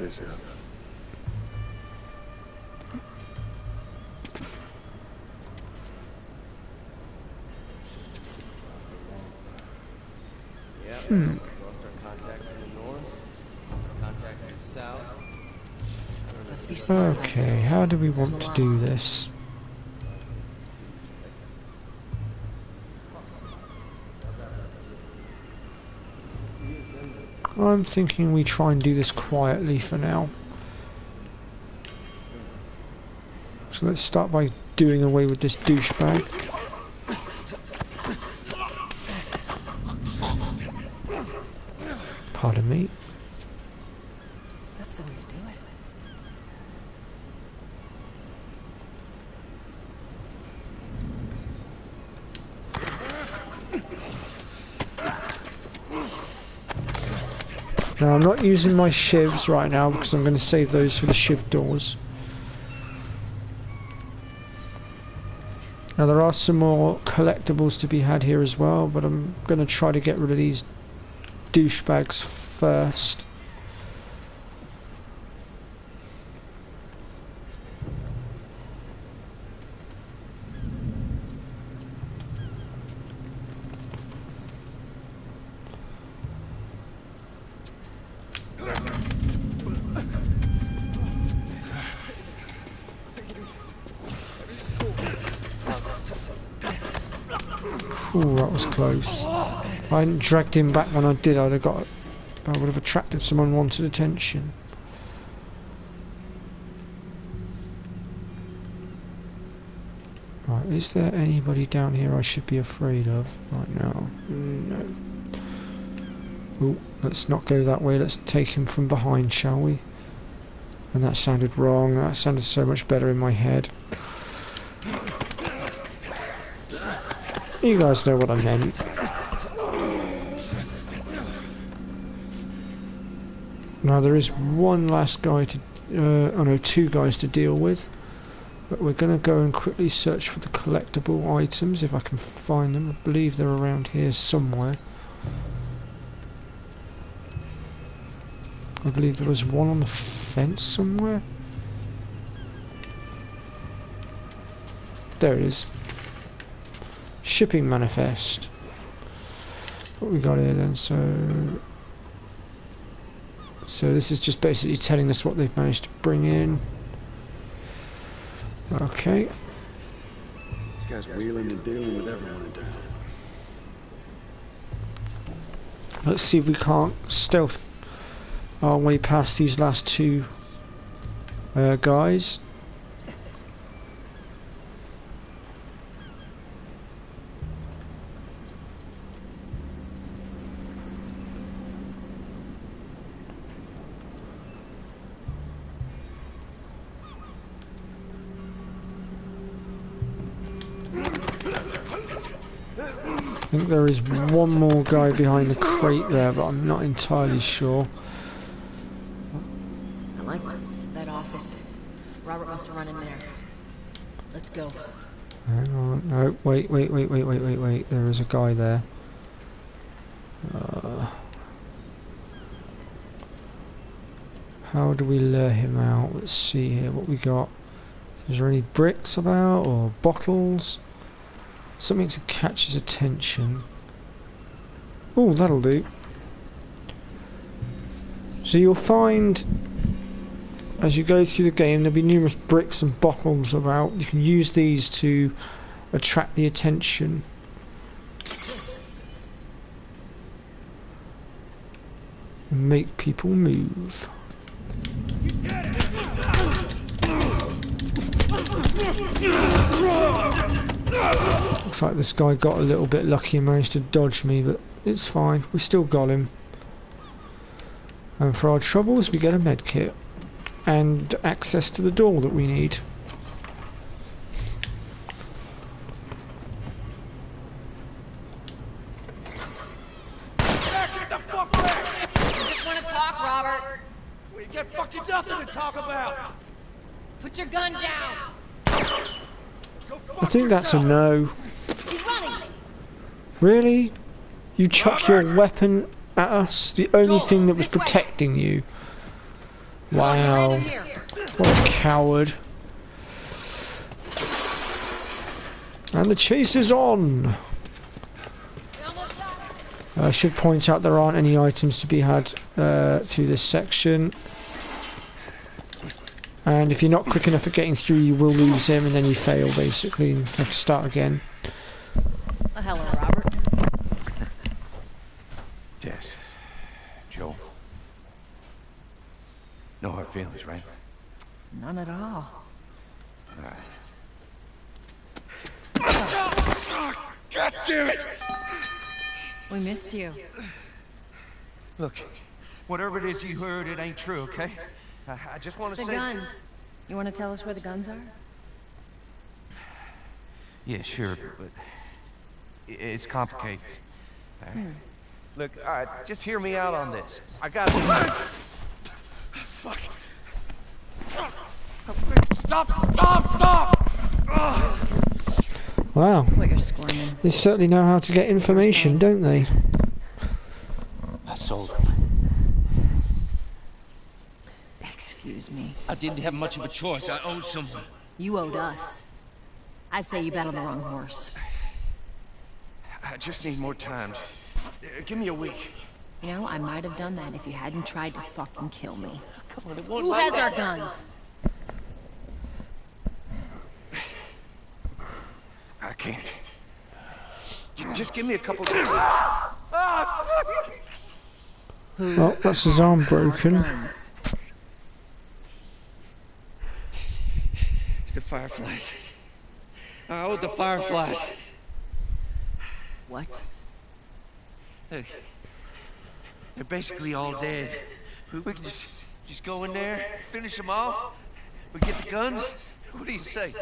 Okay, how do we want to do this? I'm thinking we try and do this quietly for now. So let's start by doing away with this douchebag. Pardon me. That's the way to do it. Now I'm not using my shivs right now because I'm going to save those for the shiv doors. Now there are some more collectibles to be had here as well, but I'm going to try to get rid of these douchebags first. Ooh, that was close. I hadn't dragged him back when I did, I would have attracted some unwanted attention. Right, is there anybody down here I should be afraid of right now? No. Ooh, let's not go that way, let's take him from behind, shall we? And that sounded wrong, that sounded so much better in my head. You guys know what I meant. Now there is one last guy to, oh no, two guys to deal with. But we're going to go and quickly search for the collectible items if I can find them. I believe they're around here somewhere. I believe there was one on the fence somewhere. There it is. Shipping manifest. What we got here then? So this is just basically telling us what they've managed to bring in. Okay. This guy's wheeling and dealing with everyone in town. Let's see if we can't stealth our way past these last two guys. I think there is one more guy behind the crate there, but I'm not entirely sure. I like that office. Let's go. Hang on. No, wait. There is a guy there. How do we lure him out? Let's see here what we got. Is there any bricks about or bottles? Something to catch his attention. Oh, that'll do. So you'll find, as you go through the game, there'll be numerous bricks and bottles about. You can use these to attract the attention. And make people move. Looks like this guy got a little bit lucky and managed to dodge me, but it's fine. We still got him. And for our troubles, we get a med kit and access to the door that we need. Get the fuck back! You just want to talk, Robert? We get fucking nothing to talk about! Put your gun down! I think that's a no. He's running! Really? You chuck your weapon at us? The only thing that was protecting you? Wow. What a coward. And the chase is on! I should point out there aren't any items to be had through this section. And if you're not quick enough at getting through, you will lose him and then you fail basically and have to start again. Oh, hello, Robert. Tess. Joel. No hard feelings, right? None at all. Alright. God damn it! We missed you. Look, whatever it is you heard, it ain't true, okay? I just want to say... The guns. You want to tell us where the guns are? Yeah, sure, but it's complicated. All right. Look, all right, just hear me out on this. I got... Fuck. Stop! Wow. Well, you're squirming. They certainly know how to get information, don't they? I sold him. Excuse me. I didn't have much of a choice. I owed someone. You owed us. I'd say you bet on the wrong horse. I just need more time. Give me a week. You know, I might have done that if you hadn't tried to fucking kill me. Come on, it won't Who like has that. our guns? I can't. Just give me a couple... Well, that's his arm broken. It's the Fireflies. I owed the Fireflies. What? Look, they're basically all dead. We can just go in there, finish them off. We get the guns. What do you say?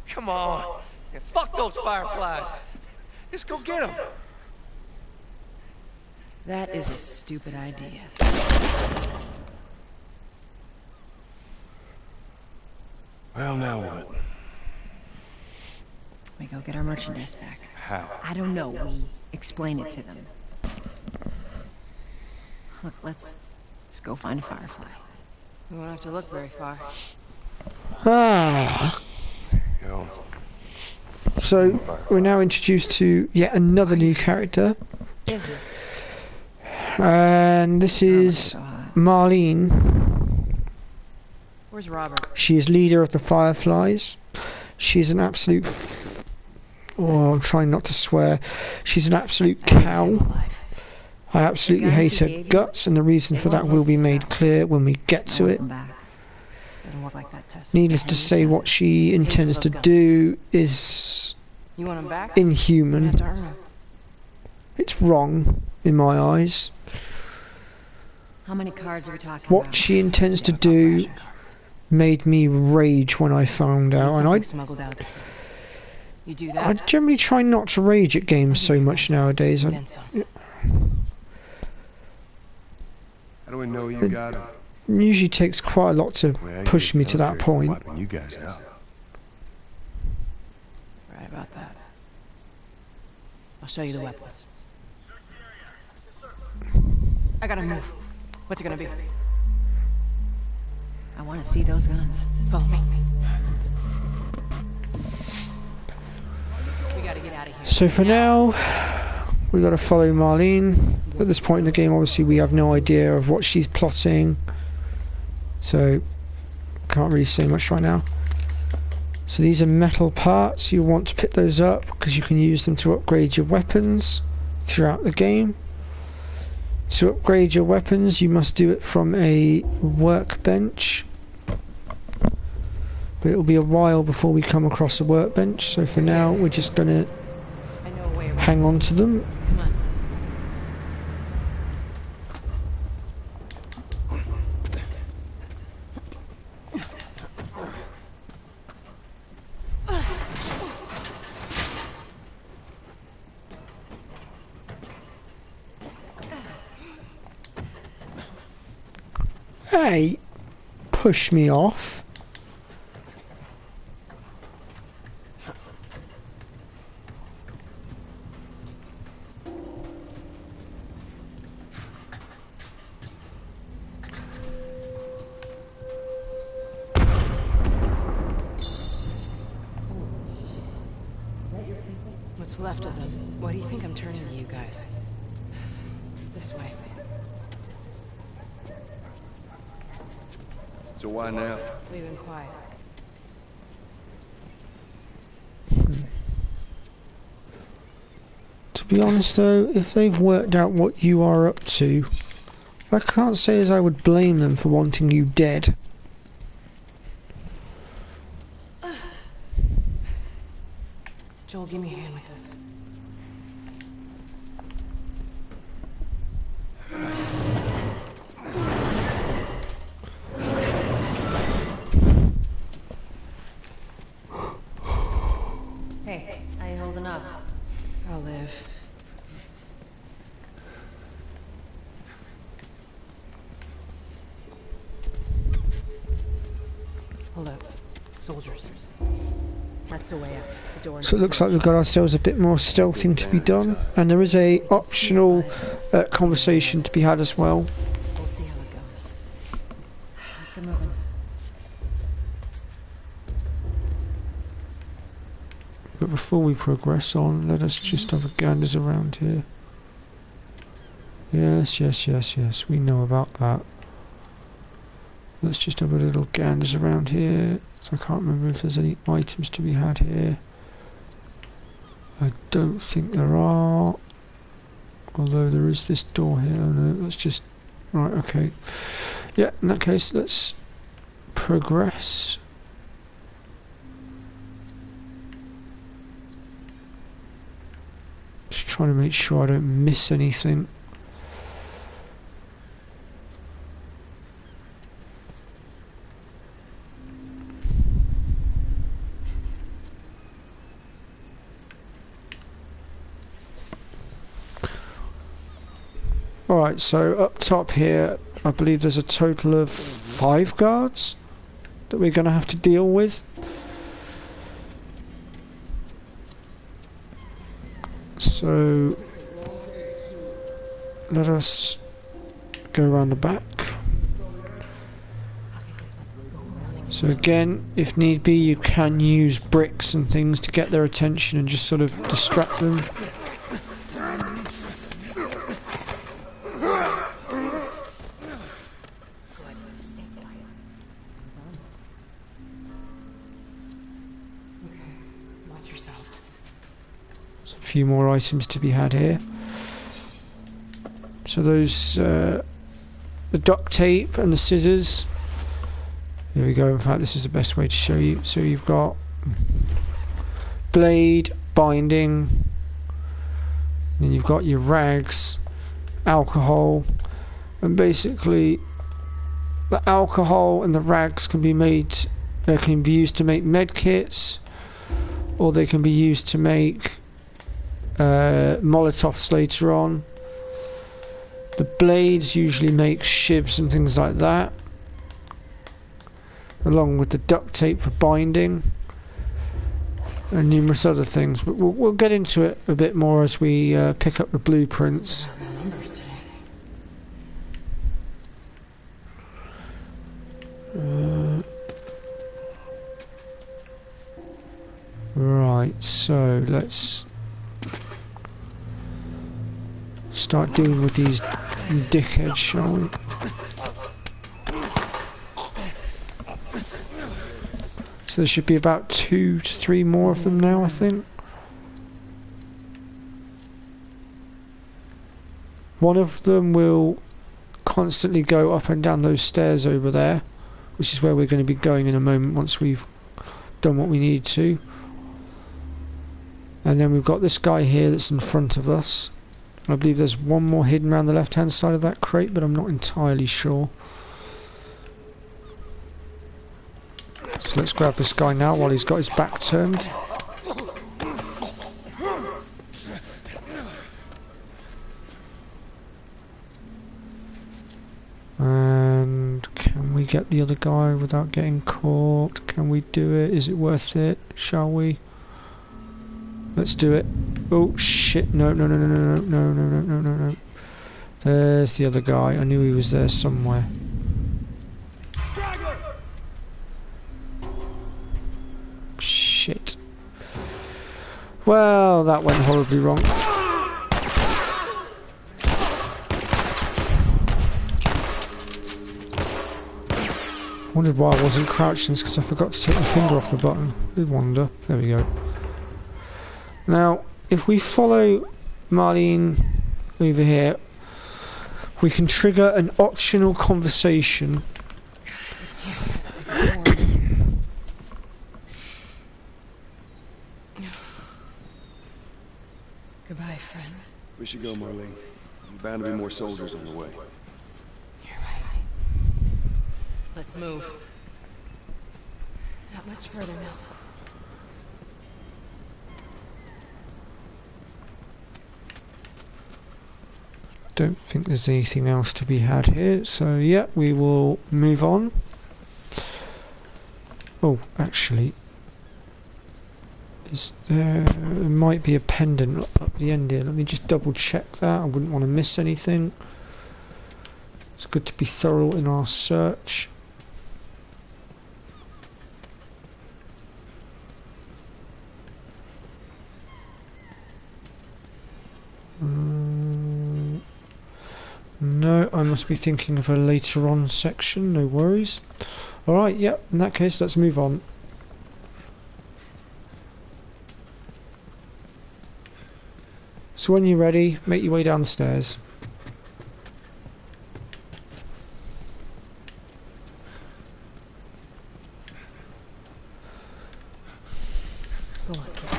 Come on. Yeah, fuck those Fireflies. Just go get them. That is a stupid idea. Well, now what? We go get our merchandise back. How? I don't know. We explain it to them. Look, let's go find a Firefly. We won't have to look very far. Ah. Go. So we're now introduced to yet another new character. Business. And this is Marlene. Where's Robert? She is leader of the Fireflies. She's an absolute... Oh, I'm trying not to swear. She's an absolute cow. I absolutely hate her guts, and the reason for that will be made clear when we get to it. Doesn't work like that, Tess. Needless to say, what she intends to do is You want him back? inhuman. You have to earn him. It's wrong, in my eyes. How many cards are we talking What about? she intends to do made me rage when I found out, and I smuggled out of the city. You do I that? generally try not to rage at games so much nowadays. Then some. How do we know you It got him? usually takes quite a lot to Well, push you me to that concentrate on point. wiping you guys out. Right about that. I'll show you the weapons. I gotta move. What's it gonna be? I want to see those guns. Follow me. We gotta get out of here. So for now, we got to follow Marlene. At this point in the game, obviously, we have no idea of what she's plotting, so can't really say much right now. So these are metal parts. You want to pick those up because you can use them to upgrade your weapons throughout the game. To upgrade your weapons, you must do it from a workbench, but it'll be a while before we come across a workbench, so for now we're just gonna hang on to them. Come on. Hey, push me off. What's left of them? Why do you think I'm turning to you guys? This way. So why now? We've been quiet. To be honest though, if they've worked out what you are up to, I can't say as I would blame them for wanting you dead. Joel, give me a hand with this. Hey, how you holding up? I'll live. Hold up. Soldiers. That's the way out. The door. So it looks like we've got ourselves a bit more stealthing to be done, and there is a optional conversation to be had as well. We'll see how it goes. Let's get moving. But before we progress on, let us just have a ganders around here. Yes, yes, yes, yes, we know about that. Let's just have a little ganders around here. So I can't remember if there's any items to be had here. I don't think there are. Although there is this door here. Oh no, let's just... Right, okay. Yeah, in that case, let's progress. Just trying to make sure I don't miss anything. Alright, so up top here, I believe there's a total of 5 guards that we're going to have to deal with. So let us go around the back. So again, if need be, you can use bricks and things to get their attention and just sort of distract them. A few more items to be had here. So those the duct tape and the scissors. Here we go. In fact, this is the best way to show you. So you've got blade, binding, then you've got your rags, alcohol, and basically the alcohol and the rags can be made. They can be used to make med kits, or they can be used to make Molotovs later on. The blades usually make shivs and things like that, along with the duct tape for binding. and numerous other things, but we'll get into it a bit more as we pick up the blueprints. Right, so let's start dealing with these dickheads, shall we? So there should be about 2 to 3 more of them now, I think. One of them will constantly go up and down those stairs over there, which is where we're going to be going in a moment once we've done what we need to. And then we've got this guy here that's in front of us. I believe there's one more hidden around the left hand side of that crate, but I'm not entirely sure. So let's grab this guy now while he's got his back turned. And can we get the other guy without getting caught? Can we do it? Is it worth it? Shall we? Let's do it. Oh shit, no. There's the other guy. I knew he was there somewhere. Shit. Well, that went horribly wrong. I wondered why I wasn't crouching, because I forgot to take my finger off the button. I did wonder. There we go. Now, if we follow Marlene over here, we can trigger an optional conversation. Goodbye, friend. We should go, Marlene. There's bound to be more soldiers on the way. You're right. Let's move. Not much further now. Don't think there's anything else to be had here, so yeah, we will move on. Oh, actually, there might be a pendant up the end here. Let me just double check that. I wouldn't want to miss anything. It's good to be thorough in our search. No, I must be thinking of a later on section, no worries. Alright, yep, in that case, let's move on. So when you're ready, make your way downstairs. Go on, kid.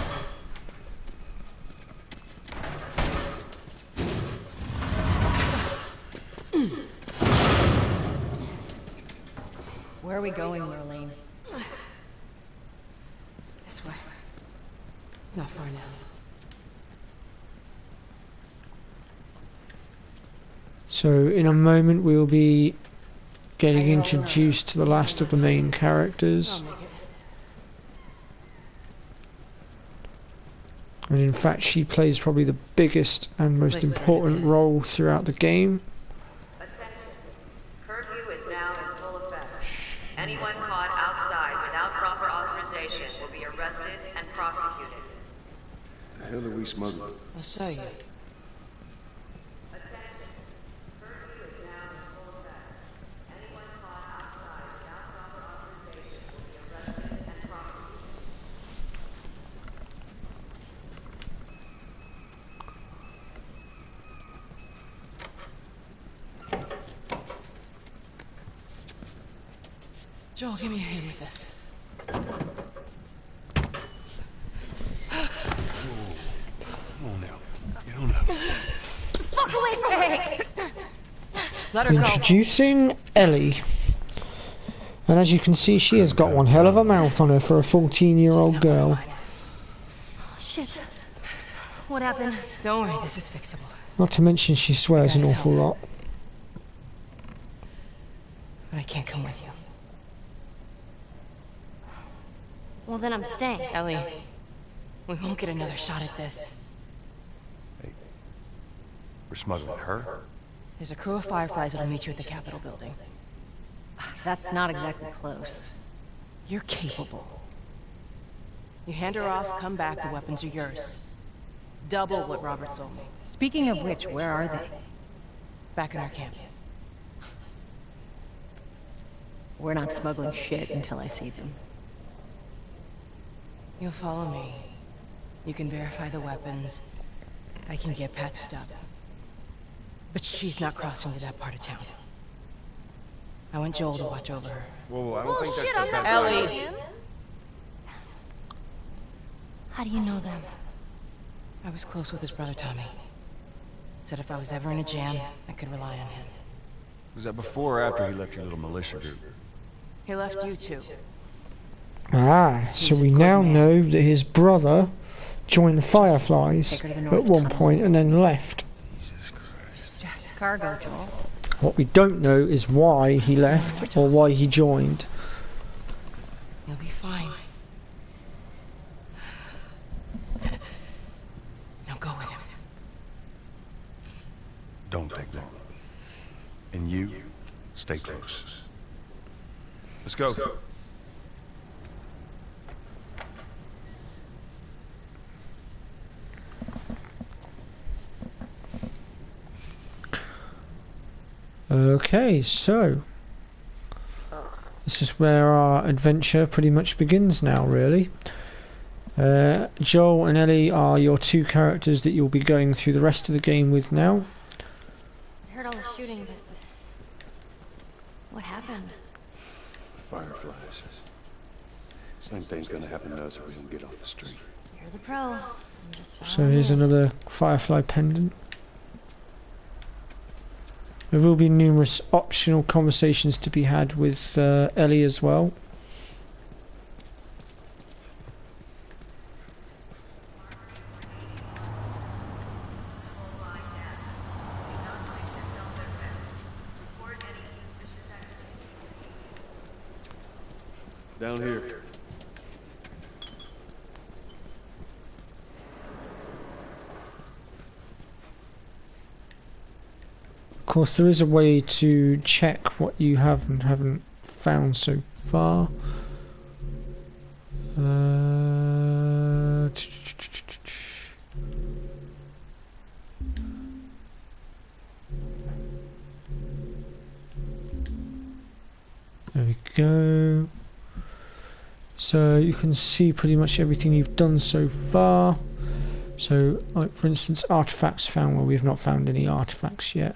Where are we going, Marlene? This way. It's not far now. So in a moment we'll be getting introduced to the last of the main characters. And in fact she plays probably the biggest and most important role throughout the game. Curfew is now in full effect. Anyone caught outside without proper authorization will be arrested and prosecuted. The hell are we smuggling? I'll show you. Joel, give me a hand with this. Come on now. Get on up. Fuck away from me! Let her go. Introducing Ellie. And as you can see, she has got one hell of a mouth on her for a 14-year-old girl. Shit. What happened? Don't worry, this is fixable. Not to mention she swears an awful lot. But I can't come with you. Well, then I'm staying. Ellie, We won't get another shot at this. Hey, we're smuggling her? There's a crew of Fireflies that'll meet you at the Capitol building. That's not exactly close. You're capable. You hand her off, come back, the weapons are yours. Double what Robert sold me. Speaking of which, where are they? Back in our camp. We're not smuggling shit until I see them. You'll follow me. You can verify the weapons. I can get patched up. But she's not crossing to that part of town. I want Joel to watch over her. Whoa, I don't think that's I'm the not best Ellie. idea. How do you know them? I was close with his brother Tommy. Said if I was ever in a jam, I could rely on him. Was that before or after he left your little militia group? He left you too. Ah, so we now know that his brother joined the Fireflies at one point and then left. Just cargo, Joel. What we don't know is why he left or why he joined. You'll be fine. Now go with him. Don't take long. And you, stay close. Let's go. Okay, so this is where our adventure pretty much begins now, really. Joel and Ellie are your two characters that you'll be going through the rest of the game with now. I heard all the shooting, but what happened? Fireflies. Same thing's gonna happen to us if we don't get off the street. You're the pro. I'm just So here's another Firefly pendant. There will be numerous optional conversations to be had with Ellie as well. Down here. Of course, there is a way to check what you have and haven't found so far. There we go. So you can see pretty much everything you've done so far. So, like for instance, artifacts found. Well, we've not found any artifacts yet.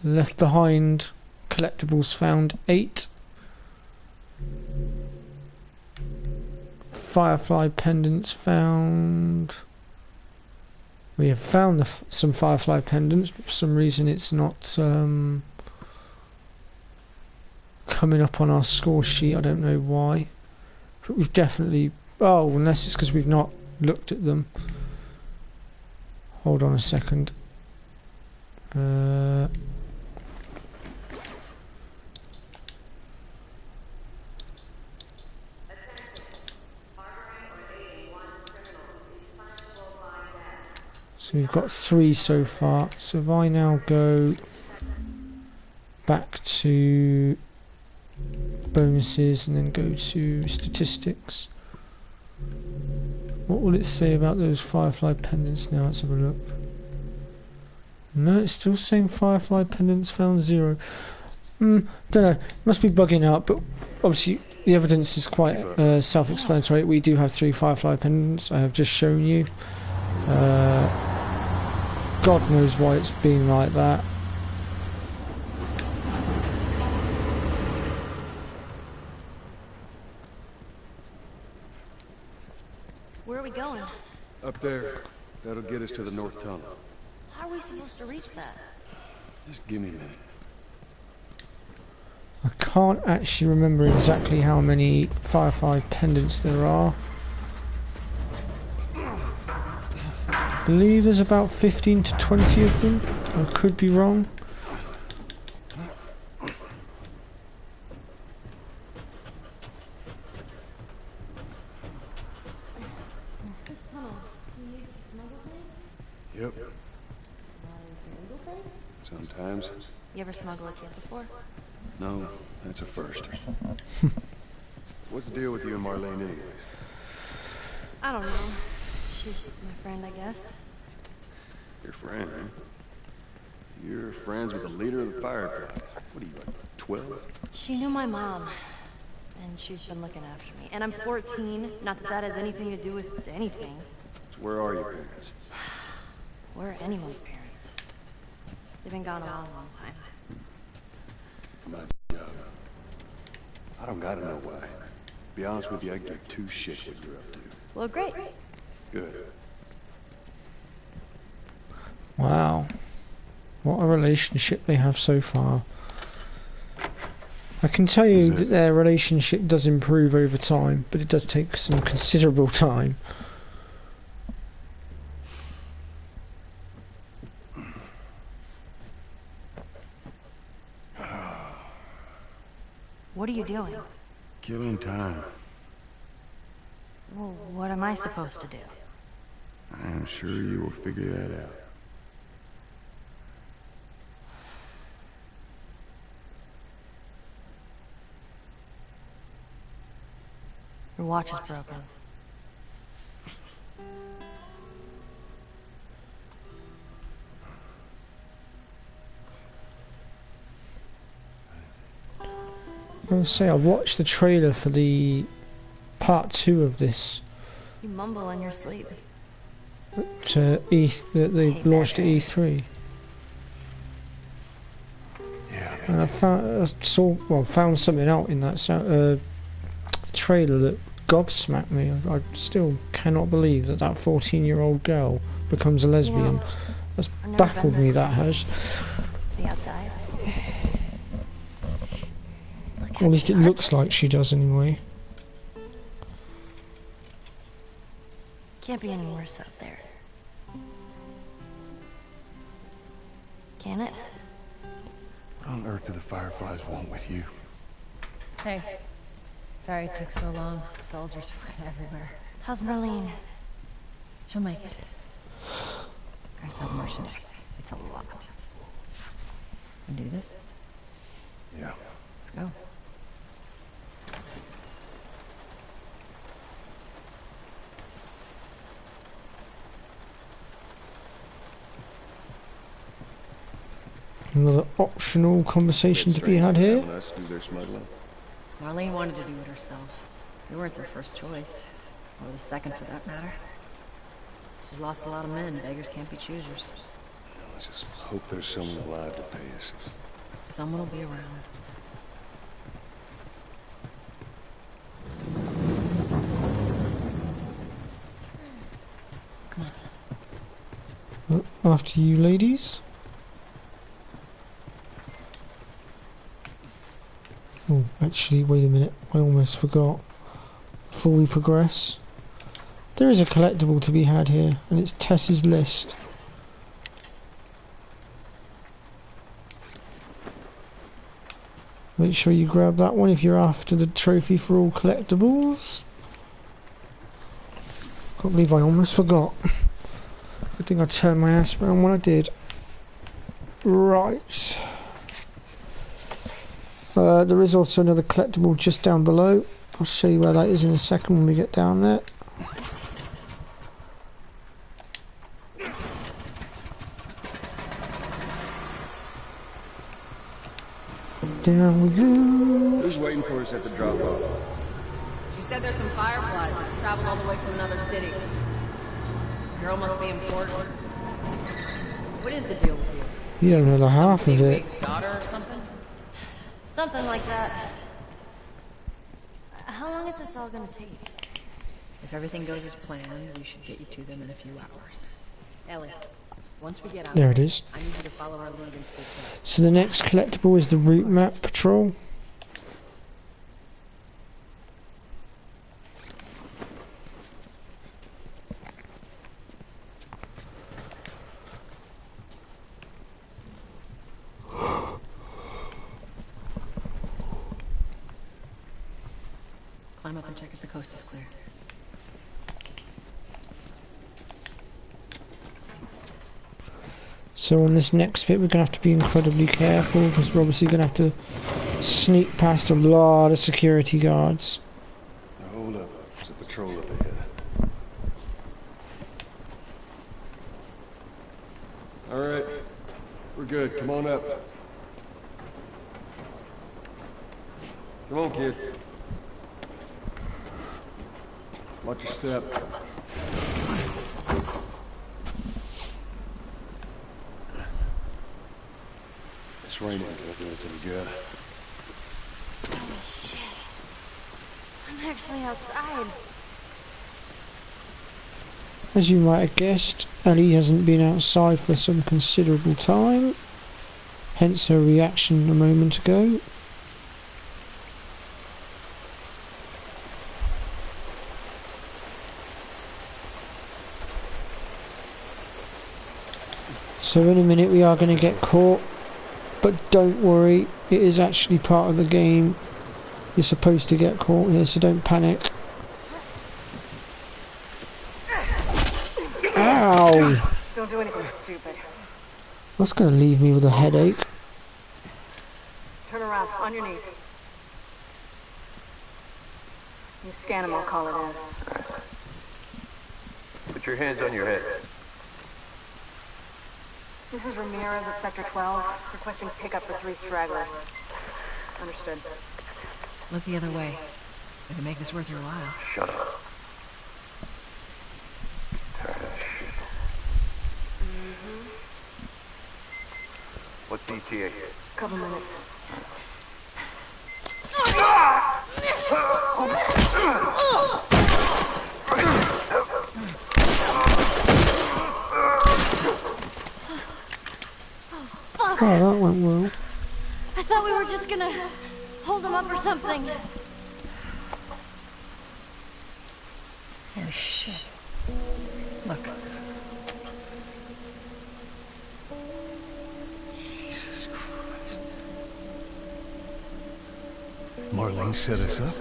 Left behind collectibles found 8. Firefly pendants found. We have found some Firefly pendants, but for some reason it's not coming up on our score sheet. I don't know why, but we've definitely, oh, unless it's because we've not looked at them. Hold on a second. So we've got 3 so far. So if I now go back to bonuses and then go to statistics, what will it say about those Firefly pendants now? Let's have a look. No, it's still saying Firefly pendants found 0. Don't know, must be bugging out, but obviously the evidence is quite self-explanatory. We do have 3 Firefly pendants. I have just shown you. God knows why it's being like that. Where are we going? Up there. That'll get us to the north tunnel. How are we supposed to reach that? Just give me a minute. I can't actually remember exactly how many Firefly pendants there are. I believe there's about 15 to 20 of them. I could be wrong. Yep. Sometimes. You ever smuggle a kid before? No, that's a first. What's the deal with you and Marlene anyways? I don't know. She's my friend, I guess. Your friend, huh? You're friends with the leader of the Fireflies. What are you, like, 12? She knew my mom, and she's been looking after me. And I'm 14, not that that has anything to do with anything. So where are your parents? Where are anyone's parents? They've been gone a long, long time. My job. I don't gotta know why. To be honest with you, I give two shits what you're up to. Well, great. Good. Wow. What a relationship they have so far. I can tell you that their relationship does improve over time, but it does take some considerable time. What are you doing? Killing time. Well, what am I supposed to do? I am sure you will figure that out. Your watch is broken. I was gonna say, I watched the trailer for the part 2 of this. You mumble in your sleep. That they launched at E3. Yeah. And I found something out in that trailer that gobsmacked me. I still cannot believe that 14-year-old girl becomes a lesbian. That's baffled me, that has. It's the outside. Or at least it looks like she does anyway. Can't be any worse out there. Can it? What on earth do the Fireflies want with you? Hey. Sorry it took so long. Soldiers fucking everywhere. How's Marlene? She'll make it. Gotta sell merchandise. It's a lot. Wanna do this? Yeah. Let's go. Another optional conversation to be had here. Marlene wanted to do it herself. We weren't their first choice. Or the second, for that matter. She's lost a lot of men. Beggars can't be choosers. Let's just hope there's someone alive to pay us. Someone will be around. Come on. After you, ladies. Oh, actually, wait a minute. I almost forgot. Before we progress, there is a collectible to be had here, and it's Tess's list. Make sure you grab that one if you're after the trophy for all collectibles. Can't believe I almost forgot. Good thing I turned my ass around when I did. Right. There is also another collectible just down below. I'll show you where that is in a second when we get down there. Down we go. Who's waiting for us at the drop-off? She said there's some fireflies that traveled all the way from another city. Girl must be important. What is the deal with you? You don't know the half of it. Big's daughter or something? Something like that. How long is this all gonna take? If everything goes as planned, we should get you to them in a few hours. Ellie, once we get out there it is. I need you to follow our lead and stay close. So the next collectible is the route map patrol. Climb up and check if the coast is clear. So on this next bit we're going to have to be incredibly careful because we're obviously going to have to sneak past a lot of security guards. Now hold up. There's a patrol up ahead. Alright. We're good. Come on up. Come on, kid. Watch your step. It's raining. That does any good. Holy shit. I'm actually outside. As you might have guessed, Ellie hasn't been outside for some considerable time, hence her reaction a moment ago. So in a minute we are going to get caught, but don't worry, it is actually part of the game. You're supposed to get caught here, so don't panic. Ow! Don't do anything stupid. That's going to leave me with a headache. Turn around, on your knees. You scan him, I'll call it in. Put your hands on your head. This is Ramirez at Sector 12, requesting pickup for 3 stragglers. Understood. Look the other way. I can make this worth your while. Shut up. Tired of shit. What's ETA? Couple minutes. Oh, that went well. I thought we were just gonna hold him up or something. Oh shit. Look. Jesus Christ. Marlene set us up?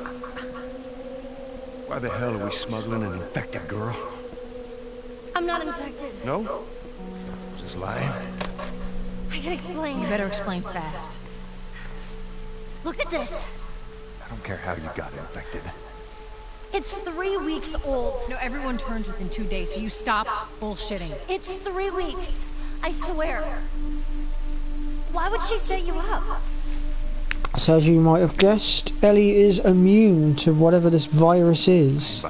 Why the hell are we smuggling an infected girl? I'm not infected. No? Just lying? I can explain. You better explain fast. Look at this. I don't care how you got infected. It's 3 weeks old. No, everyone turns within 2 days, so you stop bullshitting. It's 3 weeks. I swear. Why would she set you up? So as you might have guessed, Ellie is immune to whatever this virus is.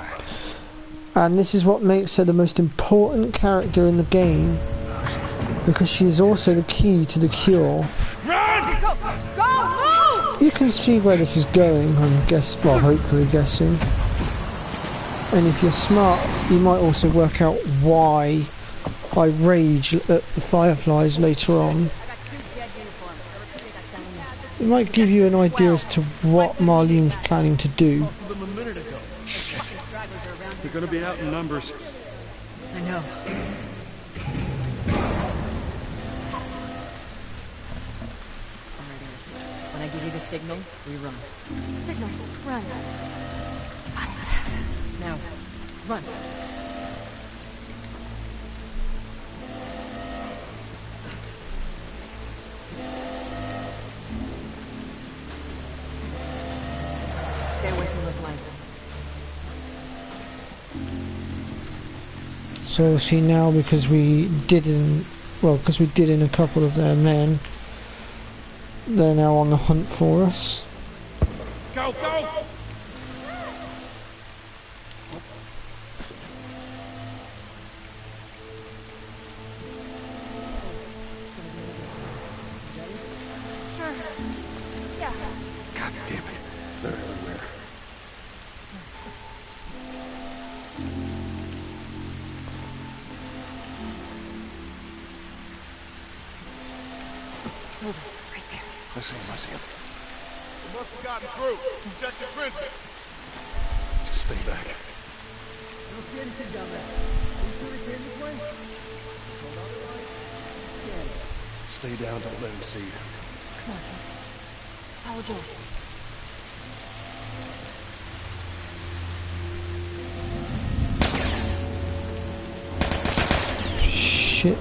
And this is what makes her the most important character in the game, because she is also the key to the cure. Run! Go! Go! Move! You can see where this is going, well, hopefully guessing. And if you're smart, you might also work out why I rage at the Fireflies later on. It might give you an idea as to what Marlene's planning to do. Shit. They're gonna be out in numbers. I know. When I give you the signal, we run. Signal, run. Now, run. Stay away from those lights. So see now, because we did in a couple of their men, they're now on the hunt for us. Go, go! Sure. Yeah. God damn it. They're everywhere. Right there. I see him. We must have gotten through. Check the trenches. Just stay back. I don't see anything down there. Are you sure he came this way? Hold on the line. Stay down, don't let him see you. Come on. Follow Joel. Shit.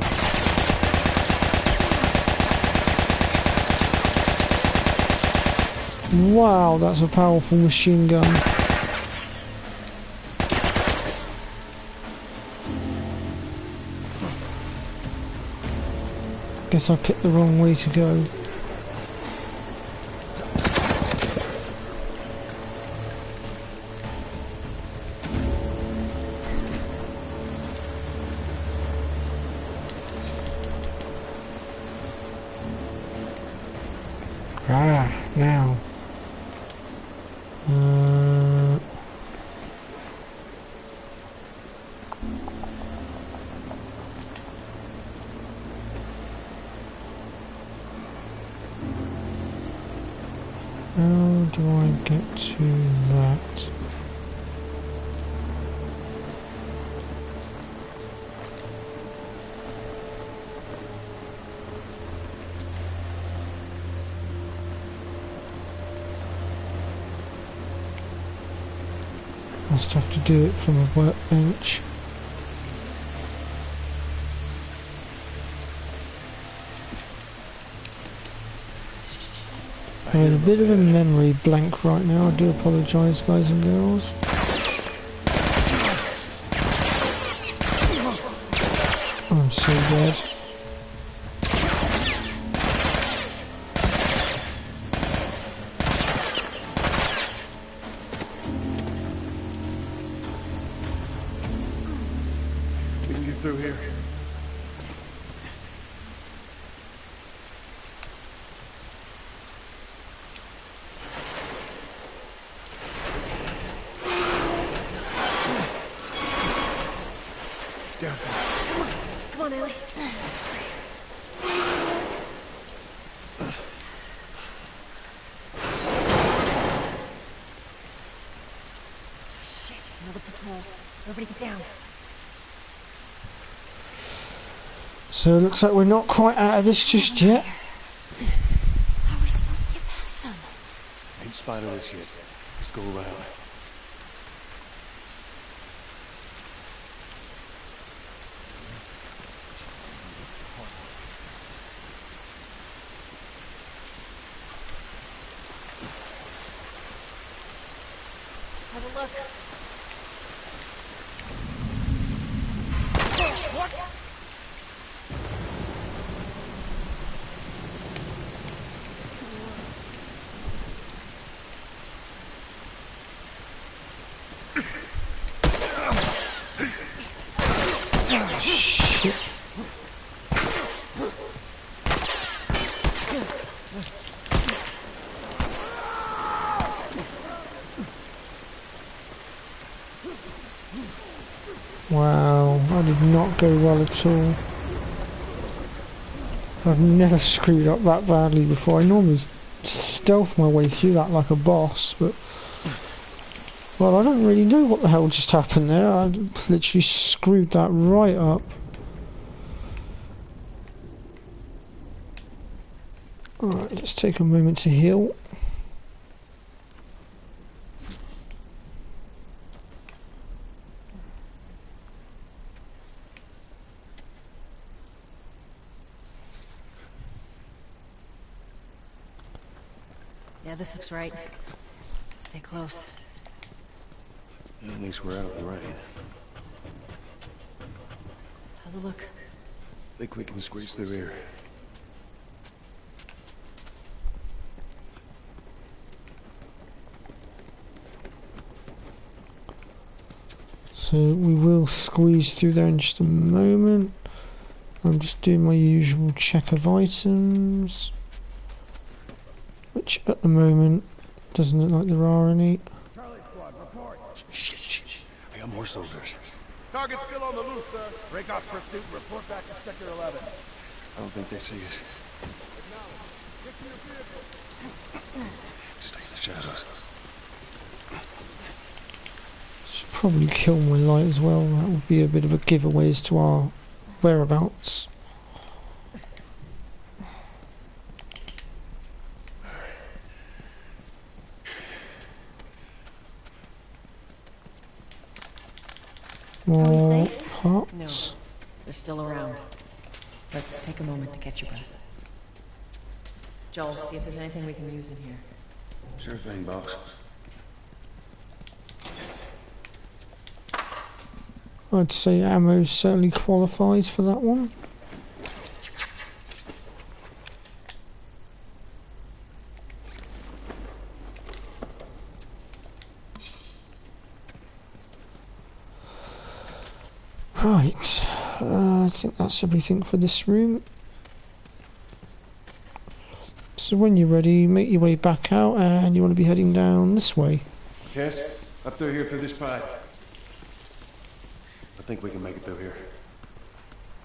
Wow, that's a powerful machine gun. Guess I picked the wrong way to go. Ah, now. How do I get to that? Must have to do it from a workbench. I had a bit of a memory blank right now. I do apologise, guys and girls. I'm so dead. We can get through here. Down. Come on, Ellie. Shit, another patrol. Everybody get down. So it looks like we're not quite out of this just yet. How are we supposed to get past them? Ain't spotted us yet. Let's go around. Have a look. What? Shit. Wow, I did not go well at all. I've never screwed up that badly before. I normally stealth my way through that like a boss, but... Well, I don't really know what the hell just happened there. I literally screwed that right up. Alright, let's take a moment to heal. Yeah, this looks right. Stay close. At least we're out of the rain. How's it look? Think we can squeeze through here. So we will squeeze through there in just a moment. I'm just doing my usual check of items, which at the moment doesn't look like there are any. Charlie Squad, report. Shit. I got more soldiers. Target's still on the loose, sir. Break off pursuit and report back to Sector 11. I don't think they see us. Stay in the shadows. Should probably kill my light as well. That would be a bit of a giveaway as to our whereabouts. More parts. No, they're still around. But take a moment to catch your breath. Joel, see if there's anything we can use in here. Sure thing, boss. I'd say ammo certainly qualifies for that one. Right, I think that's everything for this room. So when you're ready, make your way back out, and you want to be heading down this way. Tess, up through here through this pipe. I think we can make it through here.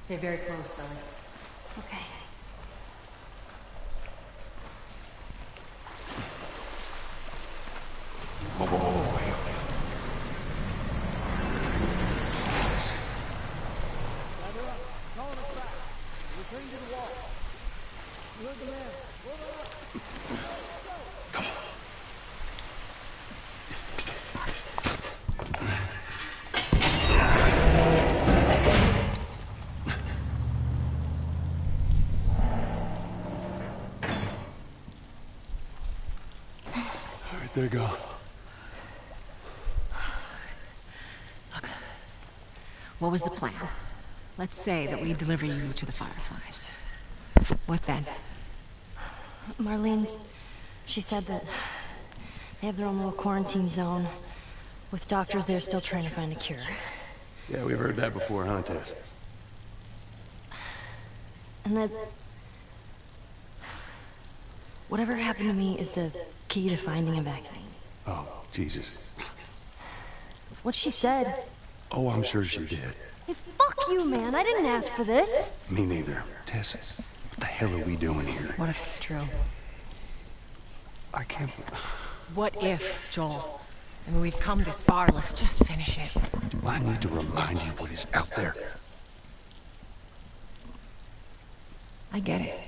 Stay very close, Sully. Okay. Whoa, whoa, whoa, wait. Jesus. Come on. All right, there you go. Look, what was the plan? Let's say that we deliver you to the Fireflies. What then? Marlene, she said that they have their own little quarantine zone with doctors there still trying to find a cure. Yeah, we've heard that before, huh, Tess? And that whatever happened to me is the key to finding a vaccine. Oh, Jesus. That's what she said. Oh, I'm sure she did. Hey, fuck you, man. I didn't ask for this. Me neither. Tess, what the hell are we doing here? What if it's true? I can't... What if, Joel? I mean, we've come this far. Let's just finish it. Do I need to remind you what is out there? I get it.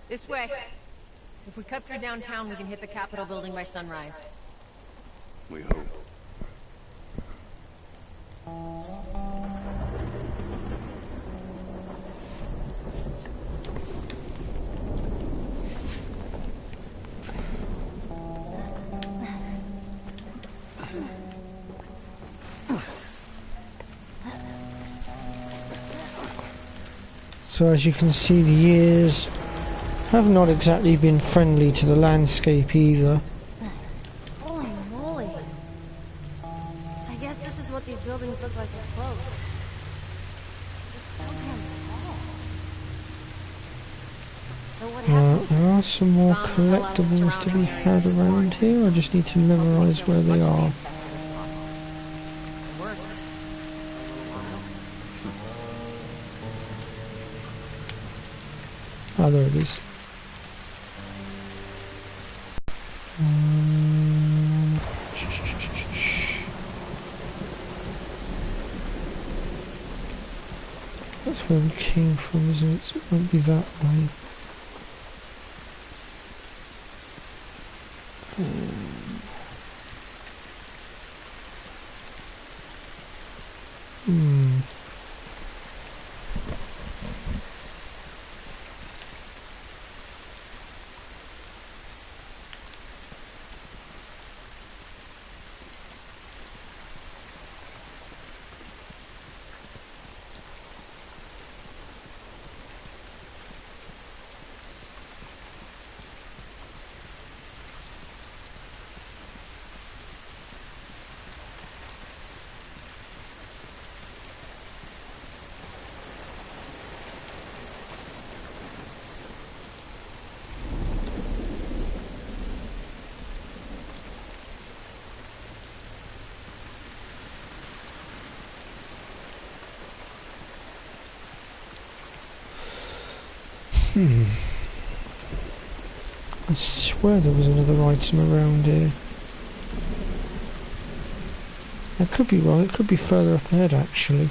This way. If we cut through downtown, we can hit the Capitol building by sunrise. We hope. So as you can see, the years have not exactly been friendly to the landscape either. Holy moly. I guess this is what these buildings look like up close. They're so damn tall. So what happened? There are some more collectibles to be had around here. I just need to memorize where they are. Ah, there it is. That's where we came from, isn't it? So it won't be that way. I swear there was another item around here. I could be wrong, it could be further up ahead actually.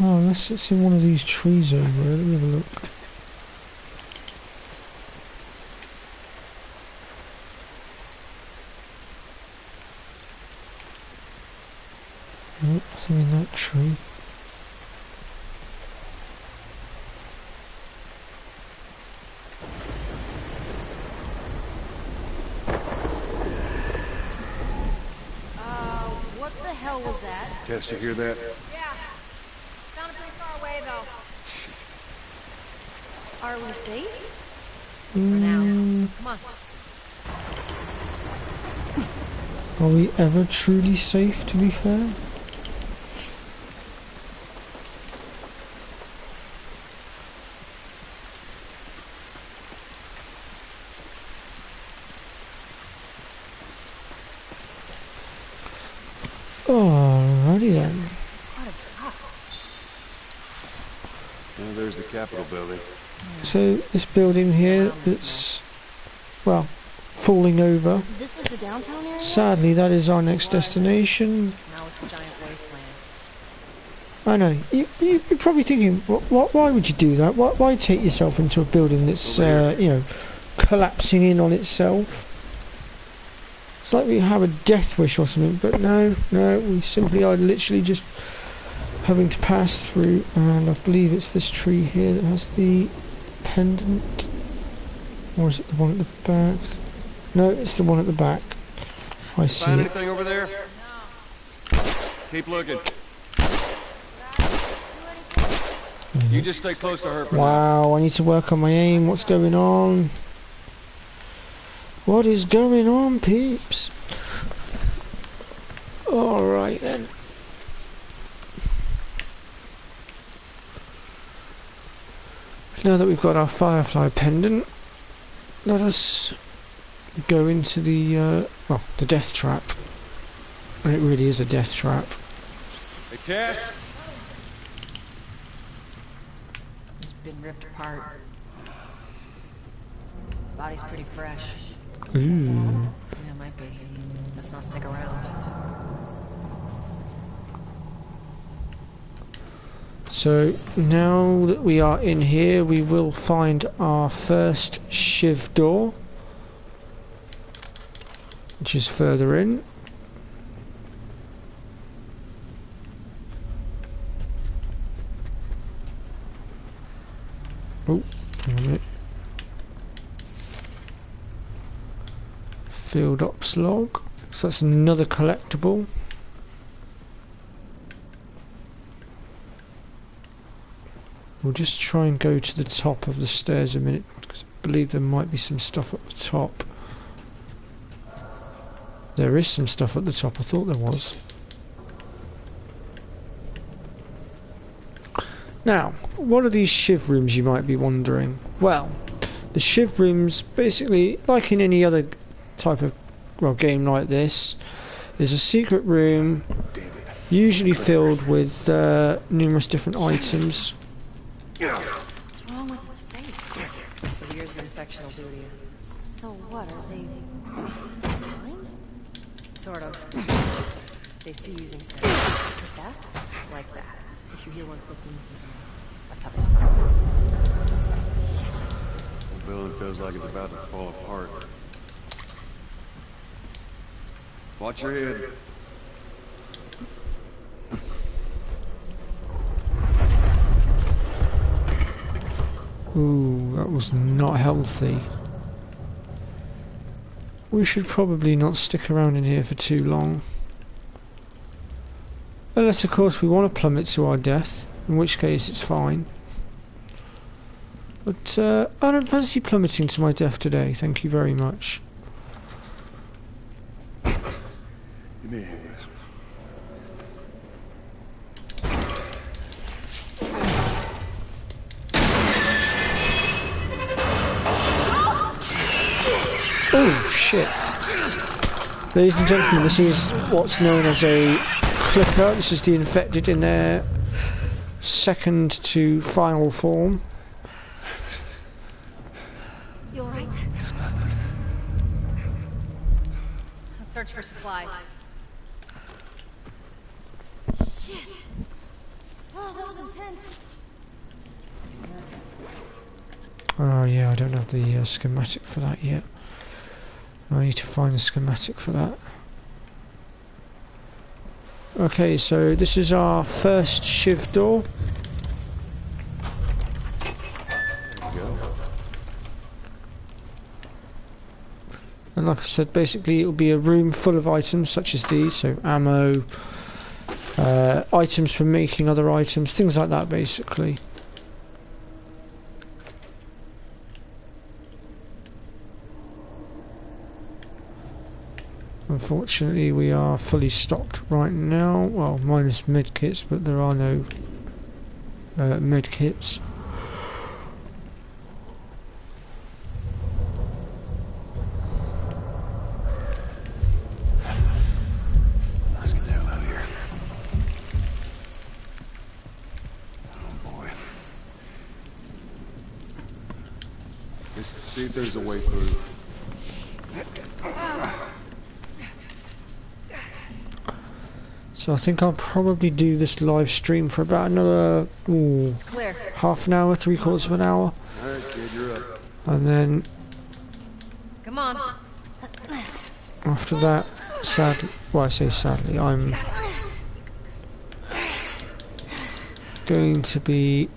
Oh, unless it's in one of these trees over here. Let me have a look. Nope, nothing in that tree. What the hell was that? Tess, you hear that? Yeah. Sounded pretty far away, though. Are we safe? For now. Come on. Are we ever truly safe, to be fair? Alrighty then. Yeah, there's the Capitol building. So this building here that's, well, falling over. This is the downtown area? Sadly, that is our next destination. Now it's a giant wasteland. I know. You're probably thinking, why would you do that? Why take yourself into a building that's, you know, collapsing in on itself? It's like we have a death wish or something, but no, we simply are literally just having to pass through, and I believe it's this tree here that has the pendant. Or is it the one at the back? No, it's the one at the back. I see Find it. anything over there? No. Keep looking. You just stay close to her for now. Wow, I need to work on my aim. What's going on? What is going on, peeps? Alright then. Now that we've got our firefly pendant, let us go into the, well, the death trap. And it really is a death trap. Hey, Tess? It's been ripped apart. Body's pretty fresh. Ooh. Yeah, it might be. Let's not stick around. So now that we are in here, we will find our first shiv door, which is further in. Oh, hang on a minute. Field ops log. So that's another collectible. We'll just try and go to the top of the stairs a minute, because I believe there might be some stuff at the top. There is some stuff at the top, I thought there was. Now, what are these shiv rooms, you might be wondering? Well, the shiv rooms, basically, like in any other type of, well, game like this, is a secret room, usually filled with numerous different items. What's wrong with its face? So years of infection will do to you. So what, are they blind? Sort of. They see using sound. Like that? Like that. If you hear one clicking, that's how they spread. The building feels like it's about to fall apart. Watch your head. Ooh, that was not healthy. We should probably not stick around in here for too long. Unless, of course, we want to plummet to our death, in which case it's fine. But I don't fancy plummeting to my death today, thank you very much. Give me a hand. Oh shit. Ladies and gentlemen, this is what's known as a clicker. This is the infected in their second to final form. You alright? Let's search for supplies. Shit. Oh, that was intense. Oh yeah, I don't have the schematic for that yet. I need to find the schematic for that. Okay, so this is our first shiv door. There we go. And like I said, basically it will be a room full of items such as these, so ammo, items for making other items, things like that basically. Unfortunately we are fully stocked right now, well minus medkits, but there are no medkits. Let's get the hell out of here. Oh boy. Let's see if there's a way through. So I think I'll probably do this live stream for about another half an hour, 3/4 of an hour. Alright, kid, you're up. And then Come on. after that, sadly, well I say sadly, I'm going to be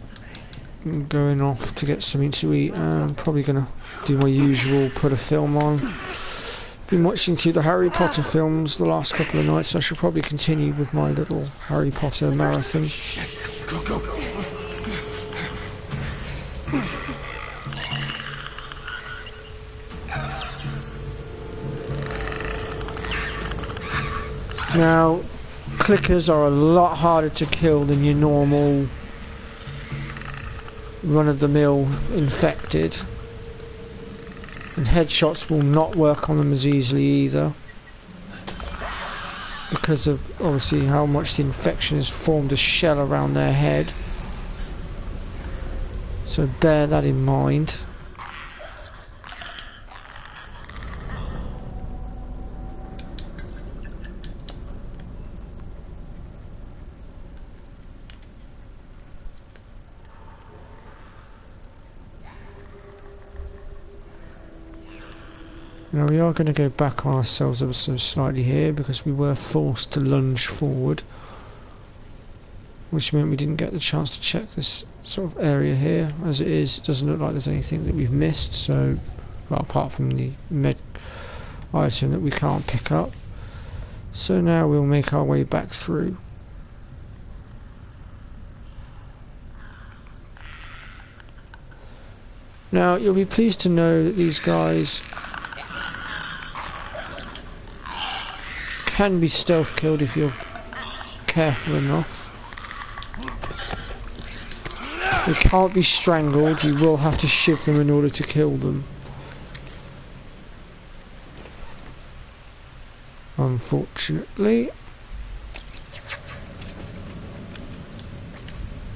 going off to get something to eat, and I'm probably going to do my usual, put a film on. Been watching through the Harry Potter films the last couple of nights, so I should probably continue with my little Harry Potter marathon. Shit. Go, go. Now, clickers are a lot harder to kill than your normal run-of-the-mill infected. And headshots will not work on them as easily either, because of obviously how much the infection has formed a shell around their head. So bear that in mind. Now we are going to go back on ourselves ever so slightly here because we were forced to lunge forward, which meant we didn't get the chance to check this sort of area here. As it is, it doesn't look like there's anything that we've missed, so, well, apart from the med item that we can't pick up. So now we'll make our way back through. Now you'll be pleased to know that these guys can be stealth killed if you're careful enough. They can't be strangled, you will have to shiv them in order to kill them. Unfortunately.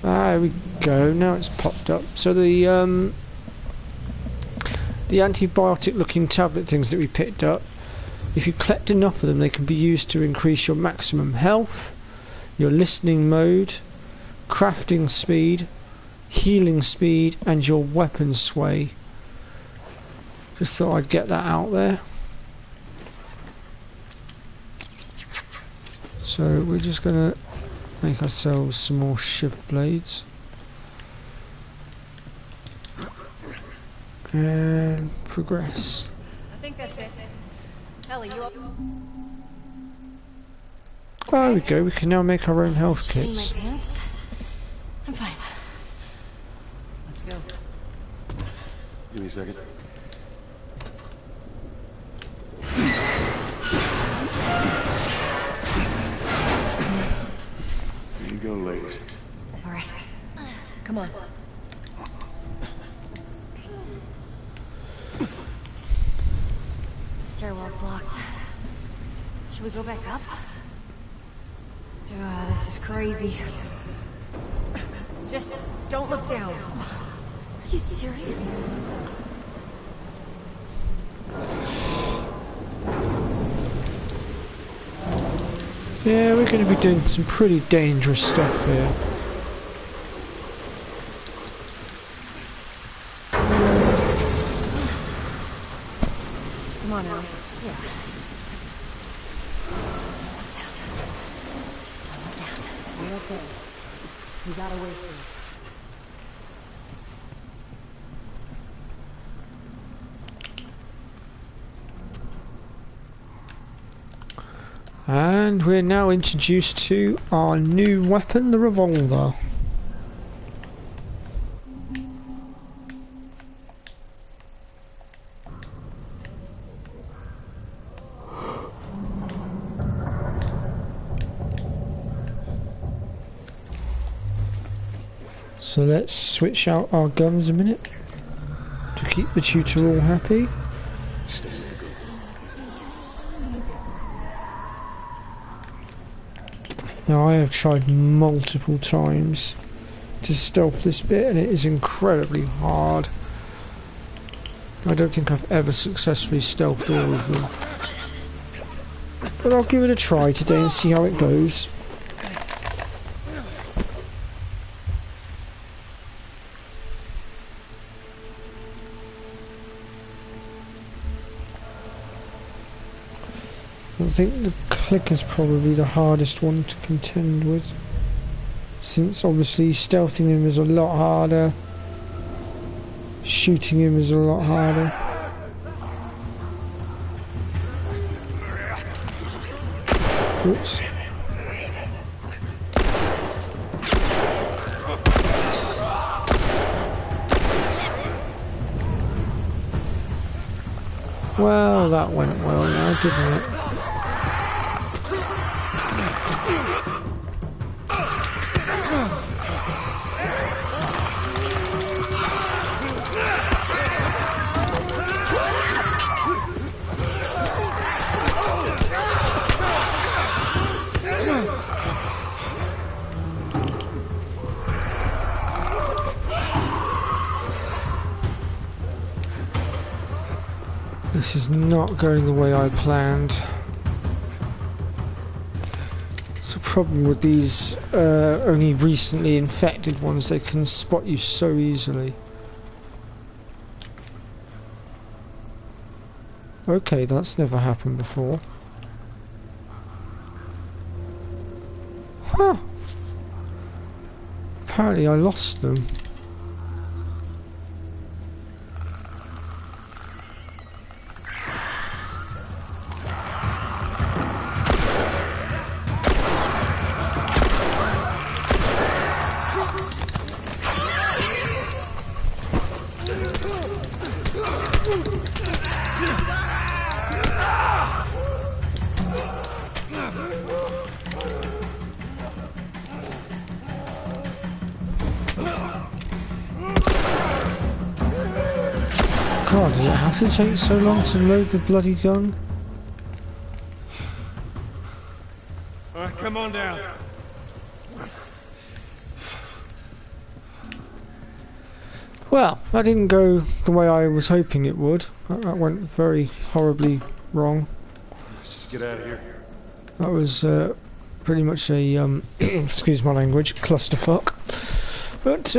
There we go, now it's popped up. So the antibiotic looking tablet things that we picked up, if you collect enough of them, they can be used to increase your maximum health, your listening mode, crafting speed, healing speed, and your weapon sway. Just thought I'd get that out there. So we're just going to make ourselves some more shiv blades. And progress. I think that's it. Ellie, you up? There we go, we can now make our own health Shitting kits. my pants. I'm fine. Let's go. Give me a second. Here you go, ladies. All right. Come on. The stairwell's blocked. Should we go back up? This is crazy. Just don't look down. Are you serious? Yeah, we're going to be doing some pretty dangerous stuff here. on now. Yeah. You're okay. You gotta wait for it. And we're now introduced to our new weapon, the revolver. So let's switch out our guns a minute to keep the tutor all happy. Now I have tried multiple times to stealth this bit and it is incredibly hard. I don't think I've ever successfully stealthed all of them. But I'll give it a try today and see how it goes. I think the click is probably the hardest one to contend with, since obviously stealthing him is a lot harder, shooting him is a lot harder. Oops. Well, that went well now, didn't it? This is not going the way I planned. It's a problem with these only recently infected ones, they can spot you so easily. Okay, that's never happened before. Huh. Apparently I lost them. God, does it have to take so long to load the bloody gun? Alright, come on down. Well, that didn't go the way I was hoping it would. That went very horribly wrong. Let's just get out of here. That was pretty much a, excuse my language, clusterfuck. But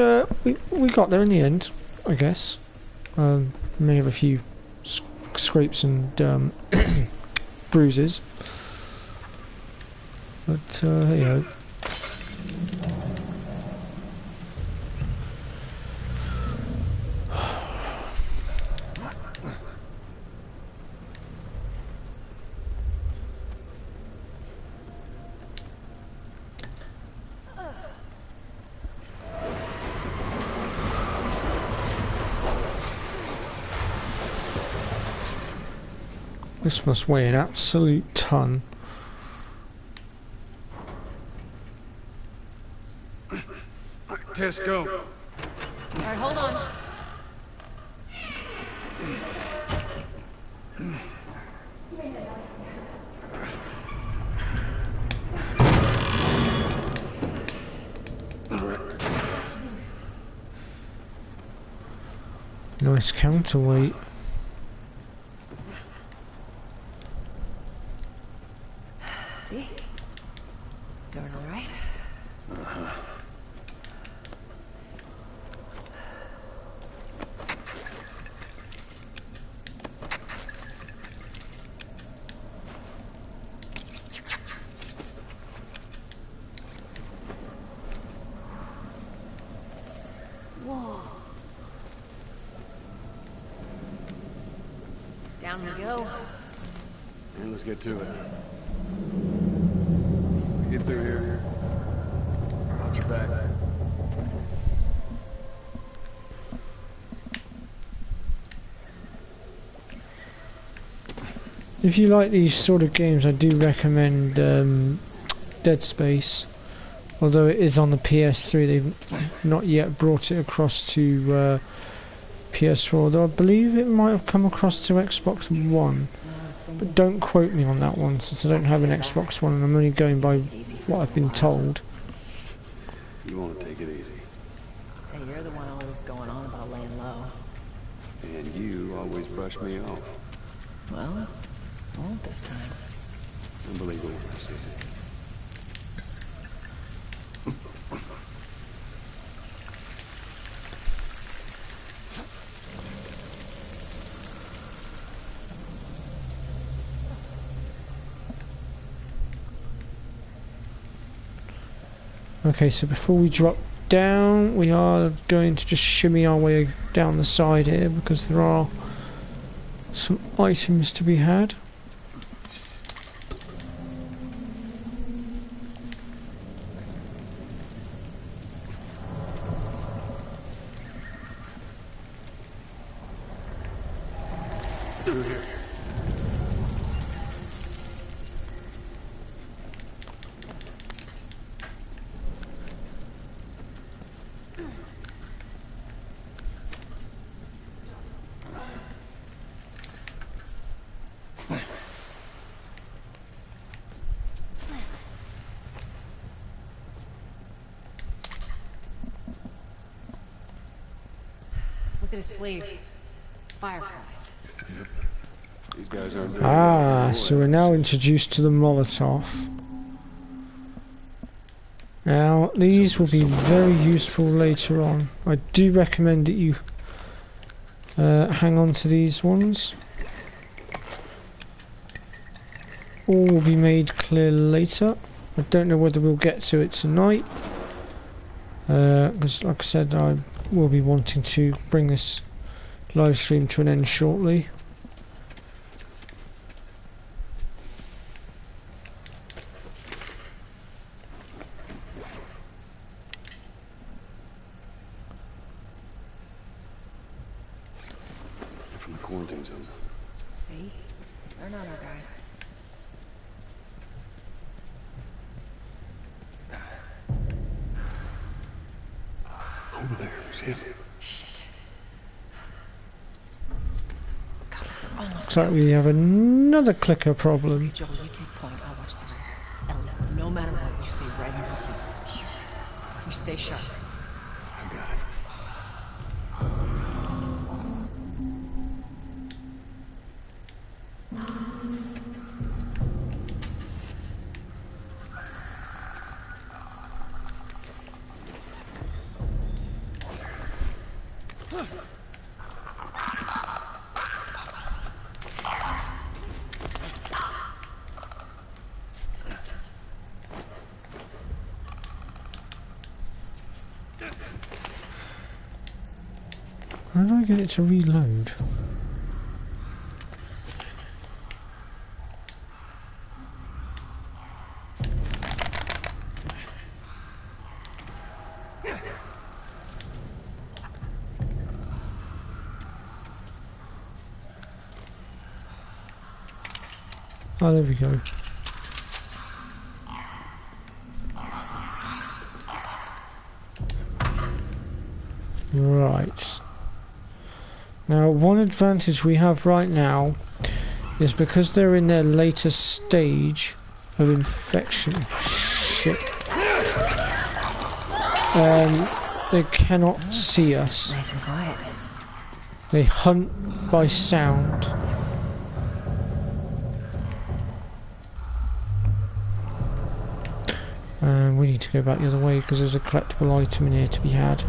we got there in the end, I guess. May have a few scrapes and bruises. But, you know. This must weigh an absolute ton. Tess, go. Alright, hold on. Nice counterweight. See? Doing all right? Time to go. And let's get to it. Get through here. Watch your back. If you like these sort of games, I do recommend Dead Space. Although it is on the PS3, they've not yet brought it across to PS4. Although I believe it might have come across to Xbox One. But don't quote me on that one, since I don't have an Xbox One and I'm only going by what I've been told. You want to take it easy. Hey, you're the one always going on about laying low. And you always brush me off. Well, I won't this time. Unbelievable when I see it. Okay, so before we drop down, we are going to just shimmy our way down the side here because there are some items to be had. Through here. Look at his sleeve. Firefly. Yep. These guys aren't doing So we're now introduced to the Molotov. Now, these will be very useful later on. I do recommend that you hang on to these ones. All will be made clear later. I don't know whether we'll get to it tonight. Because, like I said, I will be wanting to bring this live stream to an end shortly. from the quarantine zone. See? They're not our guys. Over there, see him? Looks like we have another clicker problem. Joel, you take point, I'll watch the rear. Elliot, no matter what, you stay right on his heels. You stay sharp. I got it. How do I get it to reload? Oh, there we go. Right. Now, one advantage we have right now is because they're in their later stage of infection. Shit. They cannot see us. Nice and quiet. They hunt by sound. And we need to go back the other way because there's a collectible item in here to be had.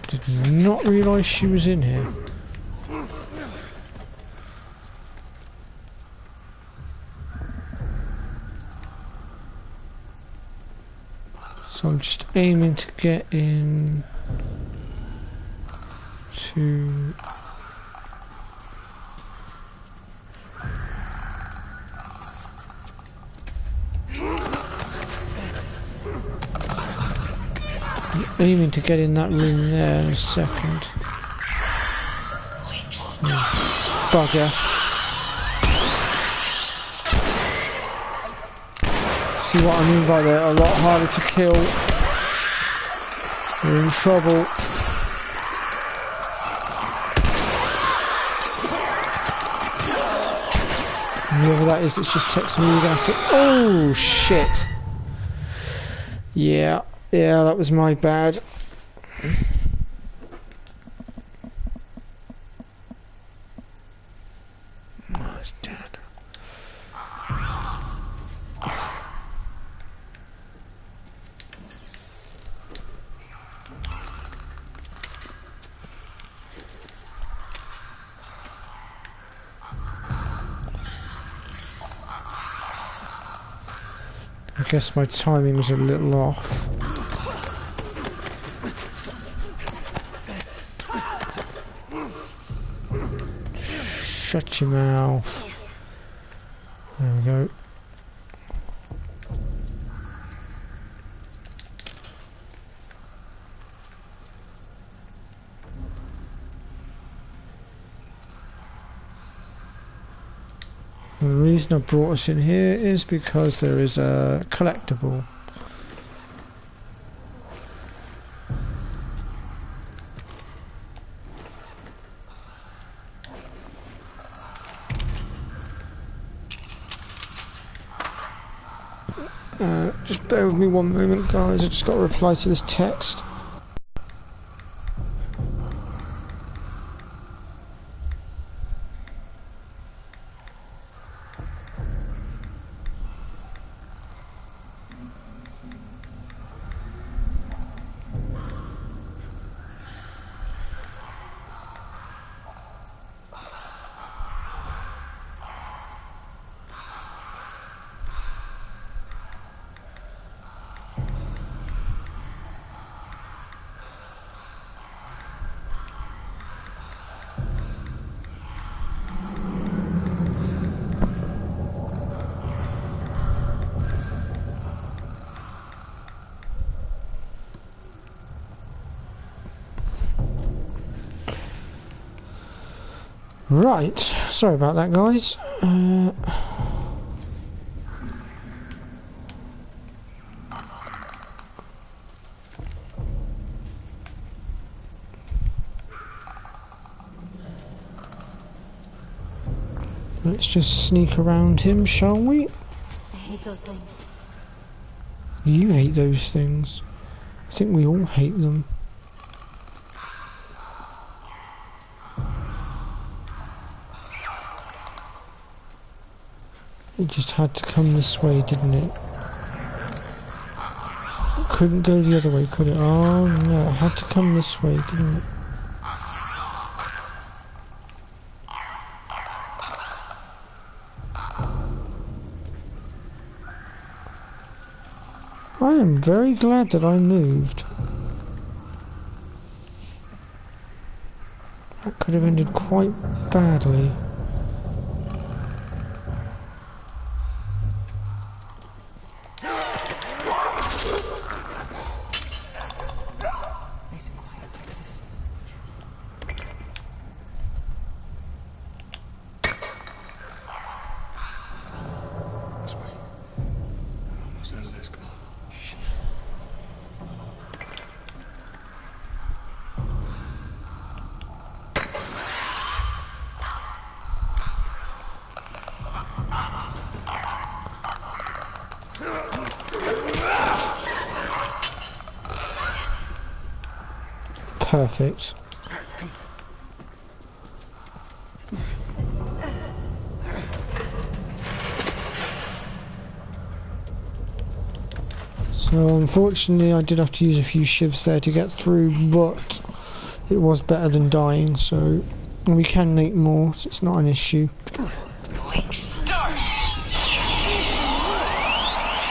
Did did not realise she was in here. So I'm just aiming to get in to... aiming to get in that room there in a second. Bugger. See what I mean by that? A lot harder to kill. We're in trouble. And whoever that is that's just texting me, you're gonna have to... Oh shit! Yeah, that was my bad. Oh, it's dead. I guess my timing was a little off. Shut your mouth. There we go. The reason I brought us in here is because there is a collectible. Just bear with me one moment, guys. I just got to reply to this text. Right, sorry about that, guys. Let's just sneak around him, shall we? I hate those things. You hate those things. I think we all hate them. It just had to come this way, didn't it? It couldn't go the other way, could it? Oh no, it had to come this way, didn't it? I am very glad that I moved. That could have ended quite badly. Perfect. So unfortunately I did have to use a few shivs there to get through, but it was better than dying, so we can make more, so it's not an issue.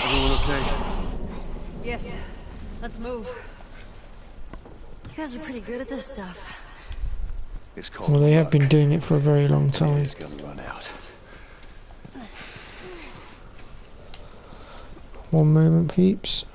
Everyone okay? Yes. Let's move. You guys are pretty good at this stuff. It's called Well, they have been doing it for a very long time. It's gonna run out. One moment, peeps.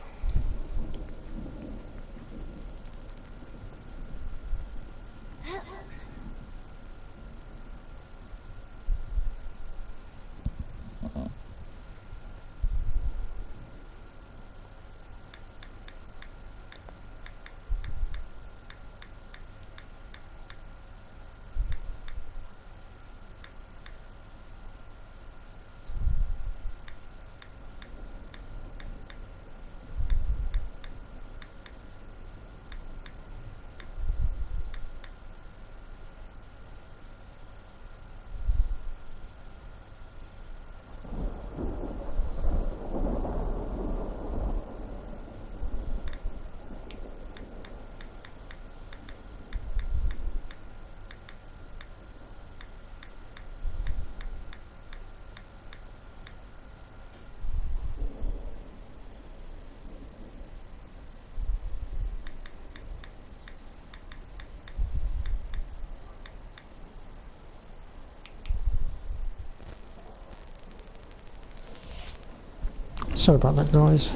Sorry about that, guys.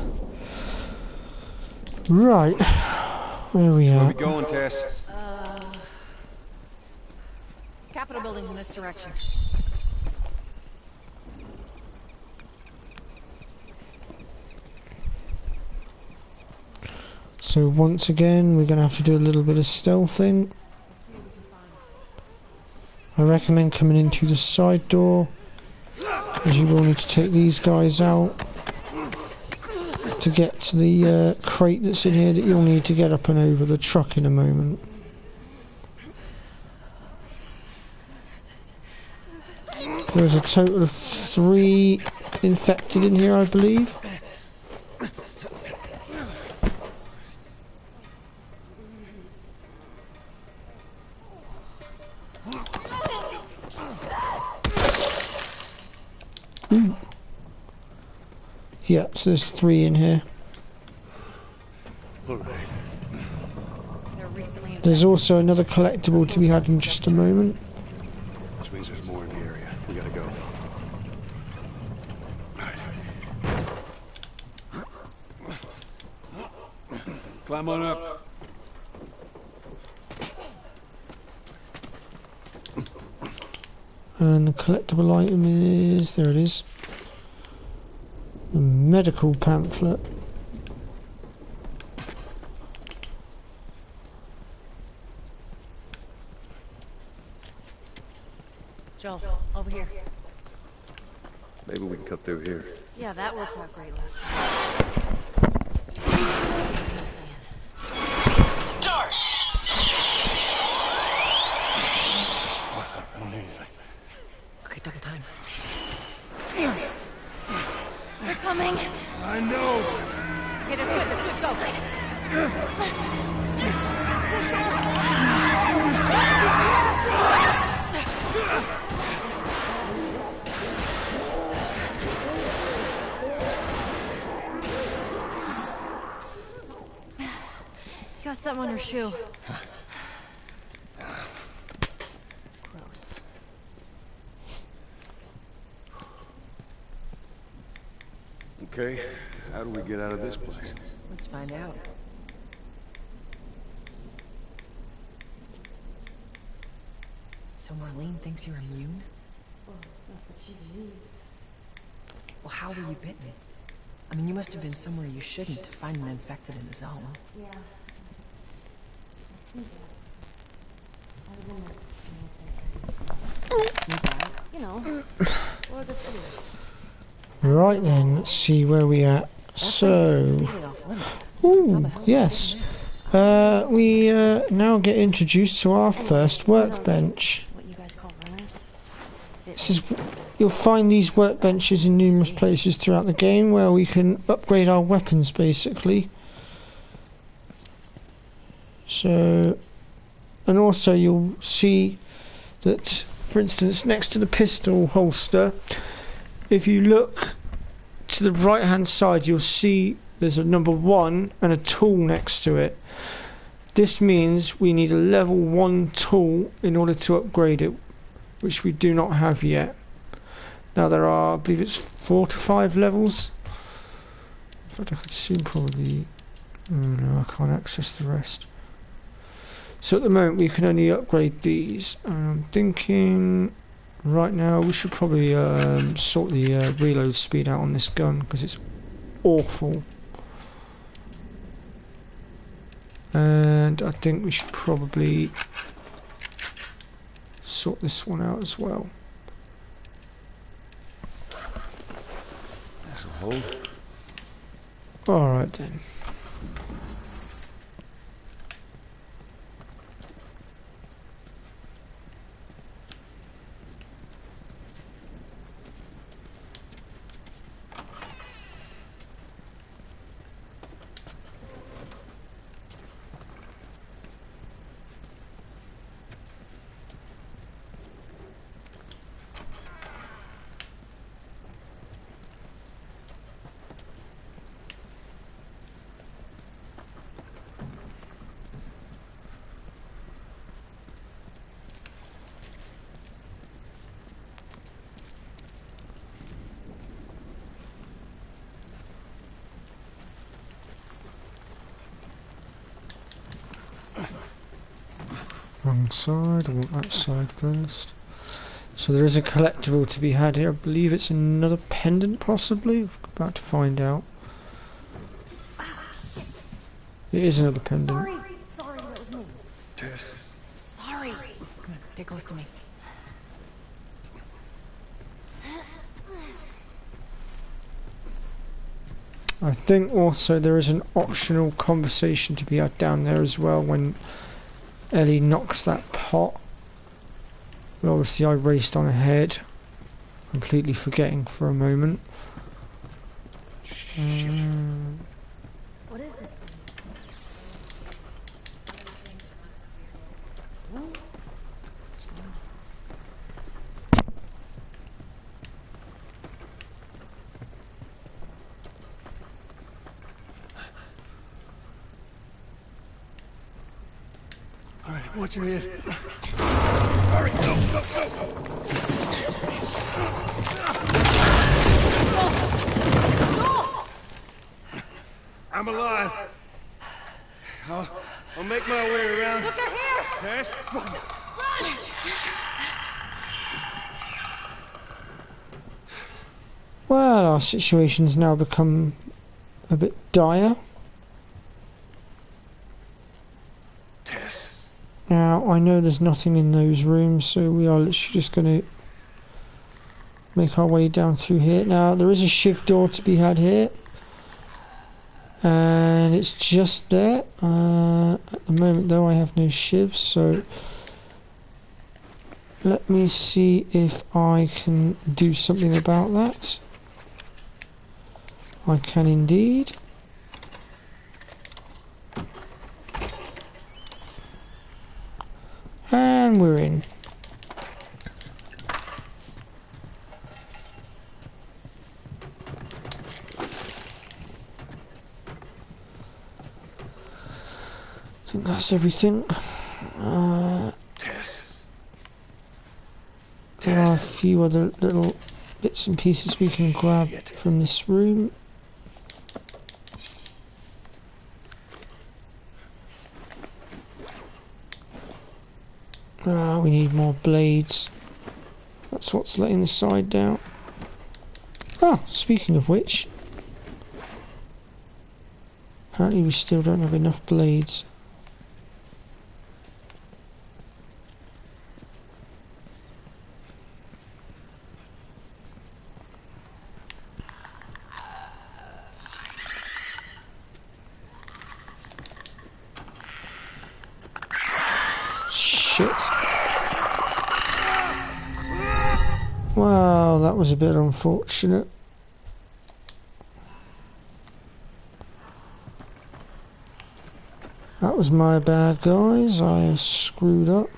Right, where we are? Where we going, Tess? Capitol building's in this direction. So once again, we're going to have to do a little bit of stealthing. I recommend coming in through the side door, as you will need to take these guys out to get to the crate that's in here that you'll need to get up and over the truck in a moment. There's a total of 3 infected in here, I believe. Yeah, so there's 3 in here. There's also another collectible to be had in just a moment. Which means there's more in the area. We gotta go. Climb on up. And the collectible item is... there it is. The medical pamphlet. Joel, over here. Maybe we can cut through here. Yeah, that worked out great last time. Start! What? I don't hear anything. Okay, double time. They're coming. I know. Okay, that's good. That's good. Go. You got something on your shoe. Gross. Okay, how do we get out of this place? Let's find out. So Marlene thinks you're immune? Well, that's what she believes. Well, how were you bitten? I mean, you must have been somewhere you shouldn't to find an infected in the zone. Yeah. Sneak out? You know, or the city. Right then, let's see where we at. So... ooh, yes. We now get introduced to our first workbench. This is, you'll find these workbenches in numerous places throughout the game where we can upgrade our weapons, basically. So and also you'll see that, for instance, next to the pistol holster, if you look to the right hand side, you'll see there's a number 1 and a tool next to it. This means we need a level 1 tool in order to upgrade it, which we do not have yet. Now there are, I believe it's 4 to 5 levels. In fact, I could soon probably... Oh no, I can't access the rest. So at the moment we can only upgrade these. And I'm thinking right now we should probably sort the reload speed out on this gun, because it's awful. And I think we should probably sort this one out as well. This'll hold. Alright then. Wrong side, I want that side first. So there is a collectible to be had here. I believe it's another pendant possibly. We're about to find out. It is another pendant. Sorry, that was me. Tess. Sorry. Come on, stay close to me. I think also there is an optional conversation to be had down there as well when Ellie knocks that pot. Well, obviously I raced on ahead, completely forgetting for a moment. What is this? All right, watch your head. Hurry, go, go, go, go. I'm alive. I'll make my way around. Look, they're here! Tess? Run! Well, our situation's now become a bit dire. Tess. Now, I know there's nothing in those rooms, so we are literally just going to make our way down through here. Now, there is a shiv door to be had here. And it's just there. At the moment, though, I have no shivs, so let me see if I can do something about that. I can indeed. And we're in. I think that's everything. Tess. There are a few other little bits and pieces we can grab from this room. We need more blades. That's what's letting the side down. Ah, speaking of which, apparently we still don't have enough blades. Shit. Well, that was a bit unfortunate. That That was my bad, guys. I screwed up.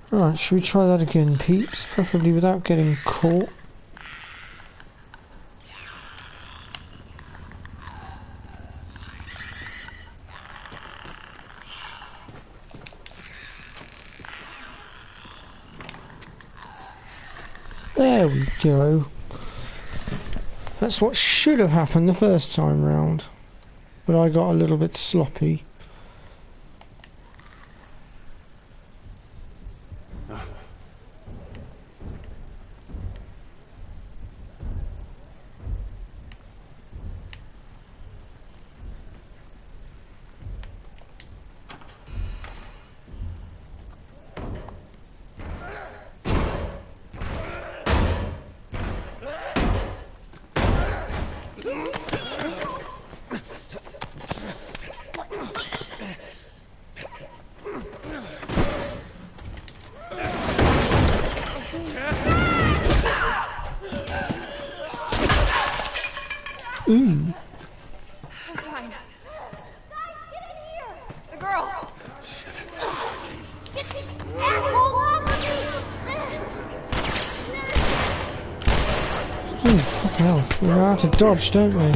Right, should we try that again, peeps? Preferably without getting caught. There we go. That's what should have happened the first time round. But I got a little bit sloppy. Ooh. I'm fine. Guys, get in here! The girl! Shit. Get this asshole off of me! Ooh, what the hell? We know how to dodge, don't we?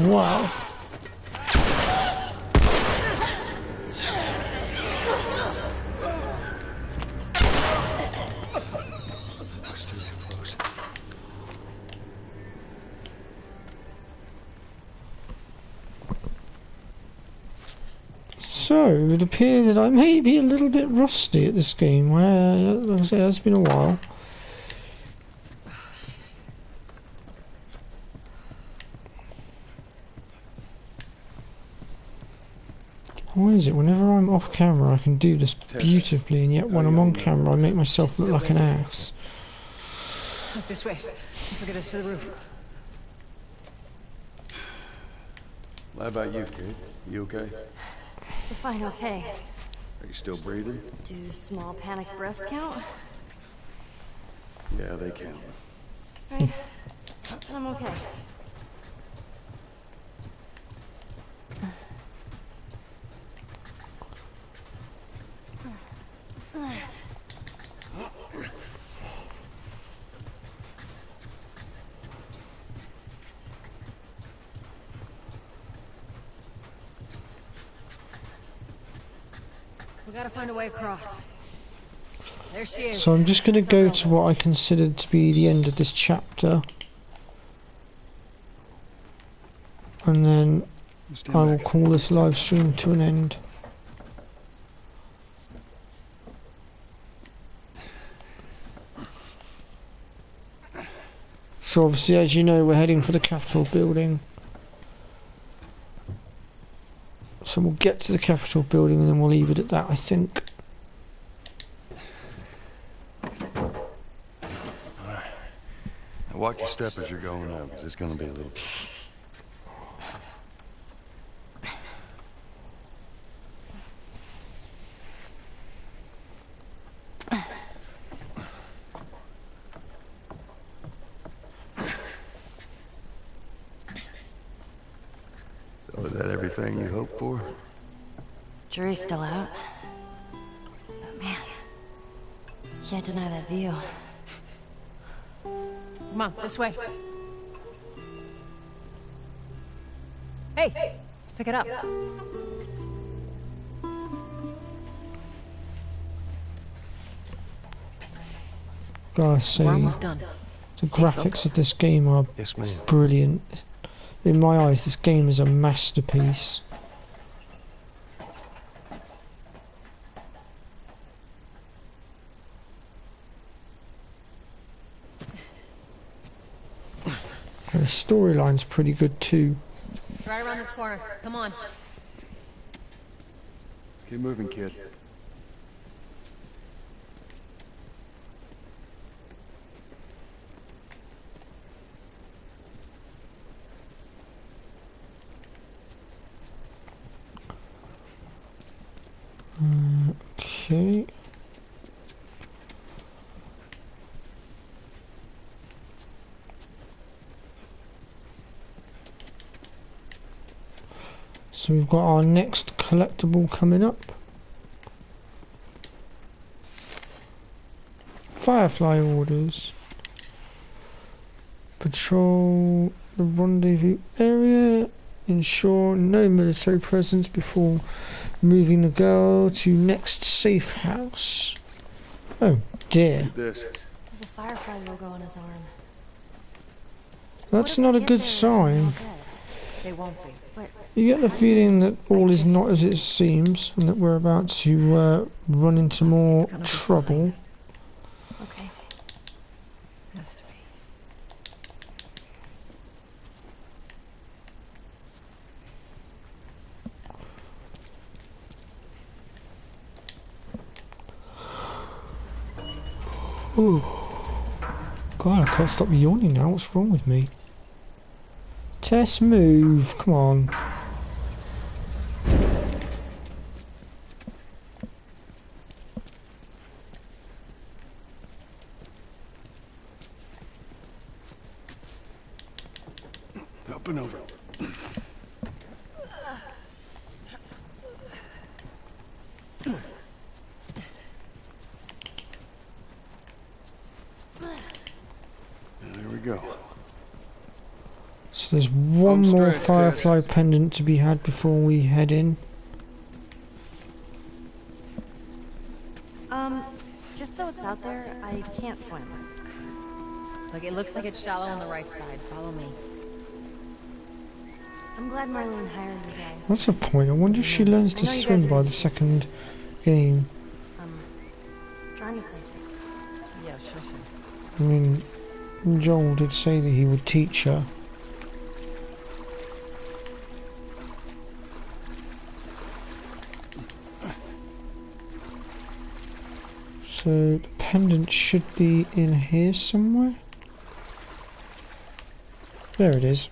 Wow. That's too close. So, it would appear that I may be a little bit rusty at this game, where, like I say, it has been a while. Why is it whenever I'm off camera I can do this beautifully, and yet when I'm on camera I make myself look like an ass? Look this way. This will get us to the roof. How about you, kid? You okay? Fine, okay. Are you still breathing? Do small panic breaths count? Yeah, they count. Right. I'm okay. We gotta find a way across. There she is. So I'm just going to go to what I considered to be the end of this chapter. And then I will call this live stream to an end. So obviously, as you know, we're heading for the Capitol building. So we'll get to the Capitol building and then we'll leave it at that, I think. Alright. Now watch your step as you're going up, because it's gonna be a little... So is that everything you hoped for? Jury's still out. But man, can't deny that view. Come on, this way. Hey, let's pick it up. Gotta say, We're almost done. the graphics of this game are Yes, ma'am. brilliant. In my eyes, this game is a masterpiece. And the storyline's pretty good too. Right around this corner. Come on. Let's keep moving, kid. Okay. So we've got our next collectible coming up. Firefly orders. Patrol the rendezvous area. Ensure no military presence before moving the girl to next safe house. Oh dear. This. There's a Firefly logo on his arm. That's not a good sign. They won't be. You get the feeling that all is not as it seems, and that we're about to run into more trouble. Okay. Has to be. Ooh. God, I can't stop yawning now. What's wrong with me? Tess, move. Come on. Up and over. There we go. So there's one Home more stretch, Firefly pendant to be had before we head in. Just so it's out there, I can't swim. Look, it looks like it's shallow on the right side. Follow me. I'm glad Marlene hired you guys. That's a point. I wonder if she learns to swim by the second game. Trying to say things. Yeah, sure. I mean, Joel did say that he would teach her. So the pendant should be in here somewhere. There it is.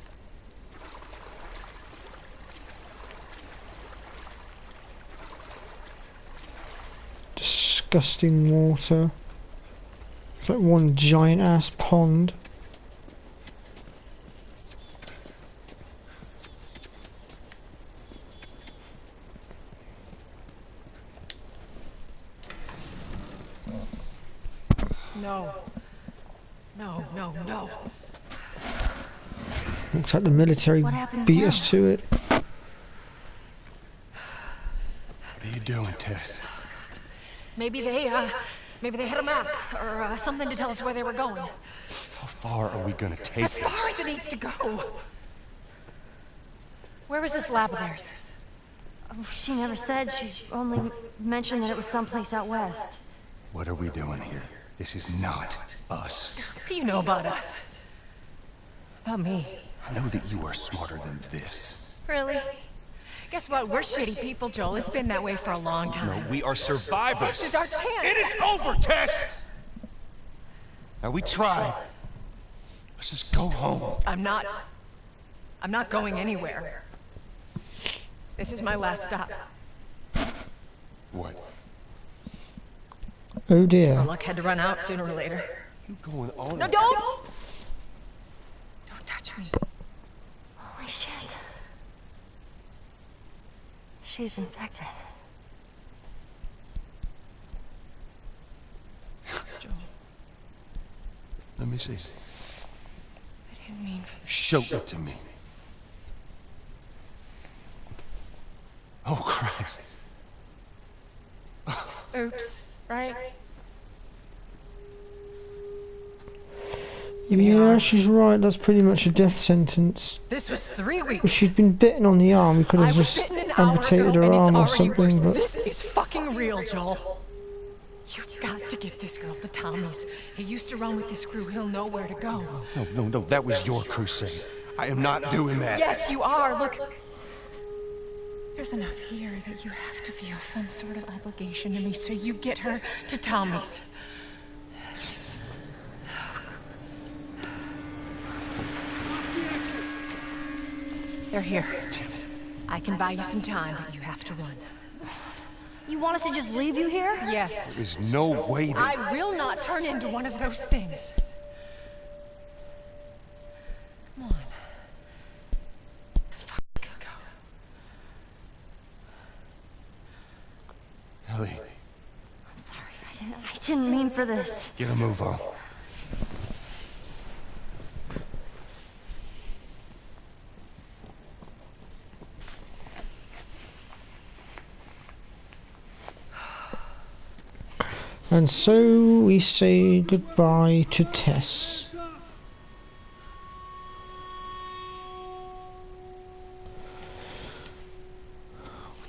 Disgusting water. It's like one giant ass pond. No. No, no, no. Looks like the military beat us to it. What are you doing, Tess? Maybe they had a map or something to tell us where they were going. How far are we gonna take As far as it needs to go. Where was this lab of theirs? Oh, she never said. She only mentioned that it was someplace out west. What are we doing here? This is not us. What do you know about us? About me? I know that you are smarter than this. Really? Guess what? We're shitty people, Joel. It's been that way for a long time. No, we are survivors. This is our chance. It is over, Tess! Now, we tried. Let's just go home. I'm not going anywhere. This is my last stop. What? Oh dear. Our luck had to run out sooner or later. You going on? No, don't! Don't touch me. Holy shit. She's infected. Joel. Let me see. I didn't mean for this. Show it to me. Oh, Christ. Oops, right? Yeah, she's right. That's pretty much a death sentence. This was 3 weeks. If she'd been bitten on the arm, we could have just amputated her arm or something, but... This is fucking real, Joel. You've got to get this girl to Tommy's. He used to run with this crew. He'll know where to go. No, that was your crusade. I am not doing that. Yes, you are. Look. There's enough here that you have to feel some sort of obligation to me, so you get her to Tommy's. They're here. I can buy you some time, but you have to run. You want us to just leave you here? Yes. There's no way that... I will not turn into one of those things. Come on. Let's fucking go. Ellie. I'm sorry, I didn't mean for this. Get a move on. And so we say goodbye to Tess. What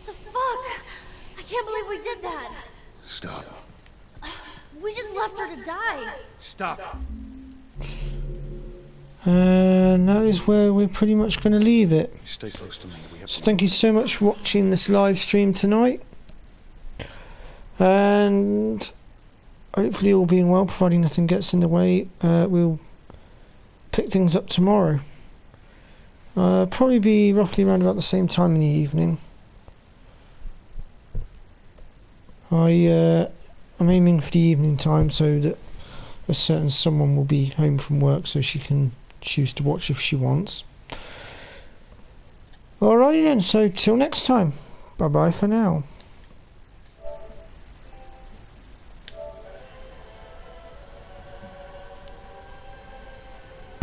the fuck? I can't believe we did that. Stop. We just left her to die. Stop. And that is where we're pretty much going to leave it. Stay close to me. So thank you so much for watching this live stream tonight. And hopefully all being well, providing nothing gets in the way, we'll pick things up tomorrow. Probably be roughly around about the same time in the evening. I'm aiming for the evening time so that a certain someone will be home from work so she can choose to watch if she wants. Alrighty then, so till next time. Bye bye for now.